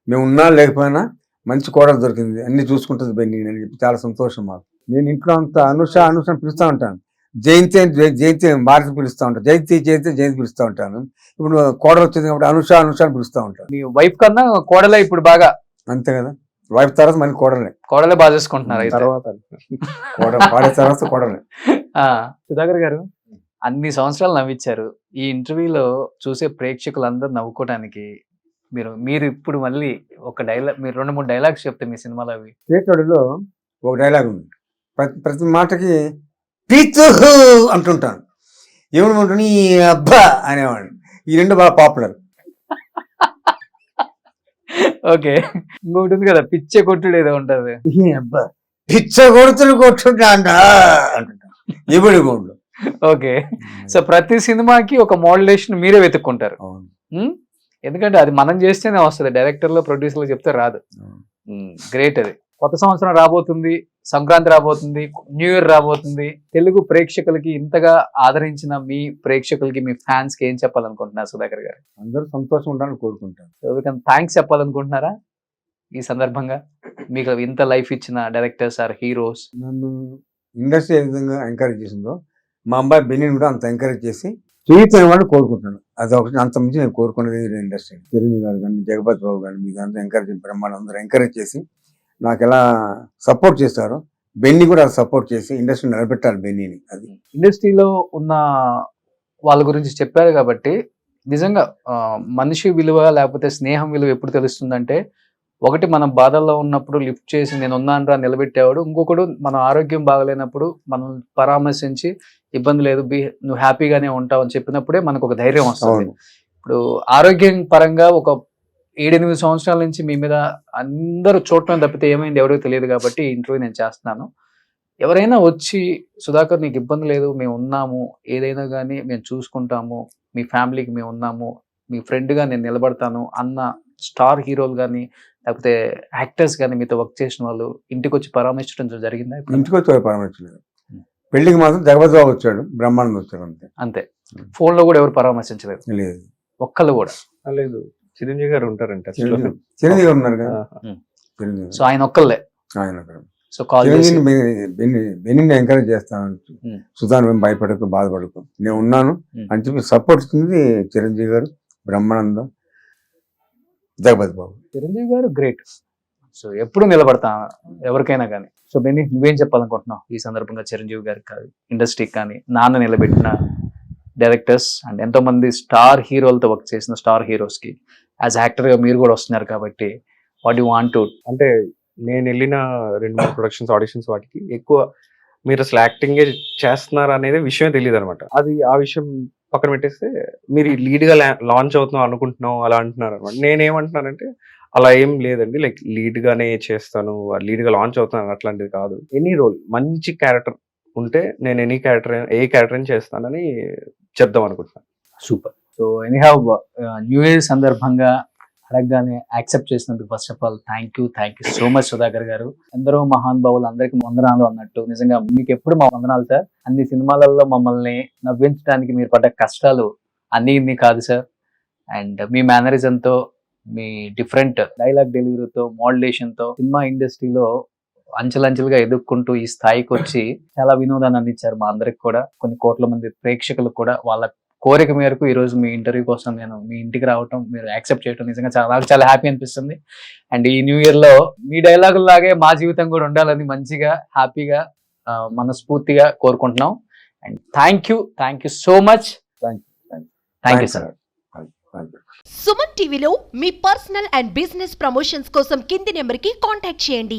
Speaker 3: మేము ఉన్నా లేకపోయినా మంచి కోడలు దొరికింది, అన్ని చూసుకుంటుంది బెన్నీ అని చెప్పి చాలా సంతోషం మాకు. నేను ఇంట్లో అంతా అనుష పిలుస్తూ ఉంటాను, జయంతి భారతి పిలుస్తూ ఉంటాను, జయంతి పిలుస్తూ ఉంటాను. ఇప్పుడు కోడలు వచ్చింది కాబట్టి అనుష అని పిలుస్తూ ఉంటాను.
Speaker 2: మీ వైఫ్ కన్నా కోడలే ఇప్పుడు బాగా?
Speaker 3: అంతే కదా, వైఫ్ తర్వాత మళ్ళీ
Speaker 2: కోడలే బాగా చూసుకుంటున్నారు
Speaker 3: తర్వాత కోడలే.
Speaker 2: సుధాకర్ గారు అన్ని సంవత్సరాలు నవ్వించారు. ఈ ఇంటర్వ్యూలో చూసే ప్రేక్షకులందరూ నవ్వుకోవడానికి మీరు ఇప్పుడు మళ్ళీ ఒక డైలాగ్, మీరు 2-3 డైలాగ్స్ చెప్తే మీ సినిమాలో అవి.
Speaker 3: చేతోడిలో ఒక డైలాగ్ ఉంది, ప్రతి మాటకి పీచు అంటుంటాను, ఏమనుకుంటున్నా ఈ అబ్బా అనేవాడు. ఈ 2 బాగా పాపులర్.
Speaker 2: ఓకే. ఇంకొకటి ఉంది కదా, పిచ్చే కొట్టుడు ఏదో ఉంటది.
Speaker 3: అబ్బా పిచ్చ కొడుతులు కొట్టుకుంటా అంటుంటా ఇబడి గోండ్లు.
Speaker 2: ఓకే. సో ప్రతి సినిమాకి ఒక మోడ్యులేషన్ మీరే వెతుక్కుంటారు. ఎందుకంటే అది మనం చేస్తేనే వస్తుంది, డైరెక్టర్లో ప్రొడ్యూసర్లో చెప్తే రాదు. గ్రేట్ అది. కొత్త సంవత్సరం రాబోతుంది, సంక్రాంతి రాబోతుంది, న్యూ ఇయర్ రాబోతుంది. తెలుగు ప్రేక్షకులకి ఇంతగా ఆదరించిన మీ ప్రేక్షకులకి, మీ ఫ్యాన్స్ కి ఏం చెప్పాలనుకుంటున్నారు సుధాకర్ గారు?
Speaker 3: అందరూ సంతోషంగా ఉండాలని కోరుకుంటాను.
Speaker 2: ఎవరికైనా థ్యాంక్స్ చెప్పాలనుకుంటున్నారా ఈ సందర్భంగా? మీకు ఇంత లైఫ్ ఇచ్చిన డైరెక్టర్స్ ఆర్ హీరోస్.
Speaker 3: నన్ను ఇండస్ట్రీ ఏ విధంగా ఎంకరేజ్ చేసిందో మా అబ్బాయి బెన్నీని కూడా అంత ఎంకరేజ్ చేసి జీవితం వాళ్ళు కోరుకుంటున్నాను. అది ఒకటి, అంత మించి నేను కోరుకునేది ఇండస్ట్రీ. చిరంజీవి గారు కానీ, జగపతి బాబు కానీ, మీకు అంతా ఎంకరేజ్, బ్రహ్మాండం అందరూ ఎంకరేజ్ చేసి నాకు ఎలా సపోర్ట్ చేస్తారో బెన్నీ కూడా సపోర్ట్ చేసి ఇండస్ట్రీ నిలబెట్టాలి బెన్నీని. అది
Speaker 2: ఇండస్ట్రీలో ఉన్న వాళ్ళ గురించి చెప్పారు కాబట్టి నిజంగా మనిషి విలువ లేకపోతే స్నేహం విలువ ఎప్పుడు తెలుస్తుందంటే, ఒకటి మనం బాధల్లో ఉన్నప్పుడు లిఫ్ట్ చేసి నేను ఉన్నానురా నిలబెట్టేవాడు, ఇంకొకడు మన ఆరోగ్యం బాగలేనప్పుడు మనం పరామర్శించి ఇబ్బంది లేదు, నువ్వు హ్యాపీగానే ఉంటావు అని చెప్పినప్పుడే మనకు ఒక ధైర్యం వస్తుంది. ఇప్పుడు ఆరోగ్యం పరంగా ఒక 7-8 సంవత్సరాల నుంచి మీ మీద అందరూ చూడటం తప్పితే ఏమైంది ఎవరికి తెలియదు కాబట్టి ఈ ఇంటర్వ్యూ నేను చేస్తున్నాను. ఎవరైనా వచ్చి సుధాకర్ నీకు ఇబ్బంది లేదు, మేము ఉన్నాము, ఏదైనా కానీ మేము చూసుకుంటాము, మీ ఫ్యామిలీకి మేము ఉన్నాము, మీ ఫ్రెండ్గా నేను నిలబడతాను అన్న స్టార్ హీరోలు కానీ లేకపోతే యాక్టర్స్ కానీ మీతో వర్క్ చేసిన వాళ్ళు ఇంటికి వచ్చి పరామర్శించడం జరిగిందా?
Speaker 3: ఇంటికి వచ్చి పరామర్శించలేదు. పెళ్లికి మాత్రం జగపతి బాబు వచ్చాడు, బ్రహ్మాండం వచ్చాడు, అంతే.
Speaker 2: అంతే. ఫోన్ లో కూడా ఎవరు పరామర్శించలేదు?
Speaker 3: లేదు,
Speaker 2: ఒక్కళ్ళు కూడా
Speaker 4: లేదు. చిరంజీవి గారు ఉంటారంట.
Speaker 3: చిరంజీవి గారు ఉన్నారు కదా. చిరంజీవి
Speaker 2: సో ఆయన ఒక్కళ్ళే.
Speaker 3: ఆయన ఒకరు.
Speaker 2: సో కాల్ చేసి
Speaker 3: బెన్నీని ఎంకరేజ్ చేస్తాను, సుధాన్ మేము భయపడకు, బాధపడకు, నేను ఉన్నాను అని చెప్పి సపోర్ట్ ఇస్తుంది చిరంజీవి గారు, బ్రహ్మానందం, జగపతి బాబు.
Speaker 2: చిరంజీవి గారు గ్రేట్. సో ఎప్పుడు నిలబడతా ఎవరికైనా కానీ. సో బెన్నీ, నువ్వేం చెప్పాలనుకుంటున్నావు ఈ సందర్భంగా చిరంజీవి గారికి కానీ, ఇండస్ట్రీకి కానీ, నాన్న నిలబెట్టిన డైరెక్టర్స్ అండ్ ఎంతో మంది స్టార్ హీరోలతో వర్క్ చేసిన స్టార్ హీరోస్ కి యాజ్ యాక్టర్ గా మీరు కూడా వస్తున్నారు కాబట్టి వాట్ యు వాంట్ టు?
Speaker 4: అంటే నేను వెళ్ళిన 2-3 ప్రొడక్షన్స్, ఆడిషన్స్, వాటికి ఎక్కువ మీరు అసలు యాక్టింగే చేస్తున్నారు అనేది విషయమే తెలియదు అనమాట. అది ఆ విషయం పక్కన పెట్టేస్తే మీరు లీడ్ గా లాంచ్ అవుతున్నాం అనుకుంటున్నాం అలా అంటున్నారు అనమాట. నేనేమంటున్నానంటే అలా ఏం లేదండి, లైక్ లీడ్ గానే చేస్తాను, లీడ్ గా లాంచ్ అవుతున్నాను అట్లాంటిది కాదు. ఎనీ రోల్, మంచి క్యారెక్టర్ ఉంటే నేను ఏ క్యారెక్టర్ చేస్తానని చెప్దాం అనుకుంటున్నాను.
Speaker 2: Super. So anyhow new year సందర్భంగా అడగగానే యాక్సెప్ట్ చేసినందుకు first of all thank you so much Sudhakar గారు. ఎందరో మహానుభావులు అందరికీ వందనాలు అన్నట్టు నిజంగా మీకు ఎప్పుడు మా వందనాలు సార్. అన్ని సినిమాలలో మమ్మల్ని నవ్వించడానికి మీరు పడ్డ కష్టాలు అన్ని ఇన్ని కాదు సార్. అండ్ మీ మేనరిజంతో, మీ డిఫరెంట్ డైలాగ్ డెలివరీతో, మోడ్యులేషన్తో సినిమా ఇండస్ట్రీలో అంచెలంచెలుగా ఎదుర్కొంటూ ఈ స్థాయికి వచ్చి చాలా వినోదాన్ని అందించారు మా అందరికి కూడా, కొన్ని కోట్ల మంది ప్రేక్షకులకు కూడా. వాళ్ళ కోరిక మేరకు ఈ రోజు మీ ఇంటర్వ్యూ కోసం నేను మీ ఇంటికి రావటం, మీరు యాక్సెప్ట్ చేయడం నిజంగా చాలా హ్యాపీ అనిపిస్తుంది. అండ్ ఈ న్యూ ఇయర్ లో మీ డైలాగుల లాగే మా జీవితం కూడా ఉండాలని మంచిగా హ్యాపీగా మనస్ఫూర్తిగా కోరుకుంటున్నాం. And thank you so much. Thank you sir.
Speaker 5: Suman టీవీలో మీ పర్సనల్ అండ్ బిజినెస్ ప్రమోషన్స్ కోసం కింది నెంబర్కి కాంటాక్ట్ చేయండి.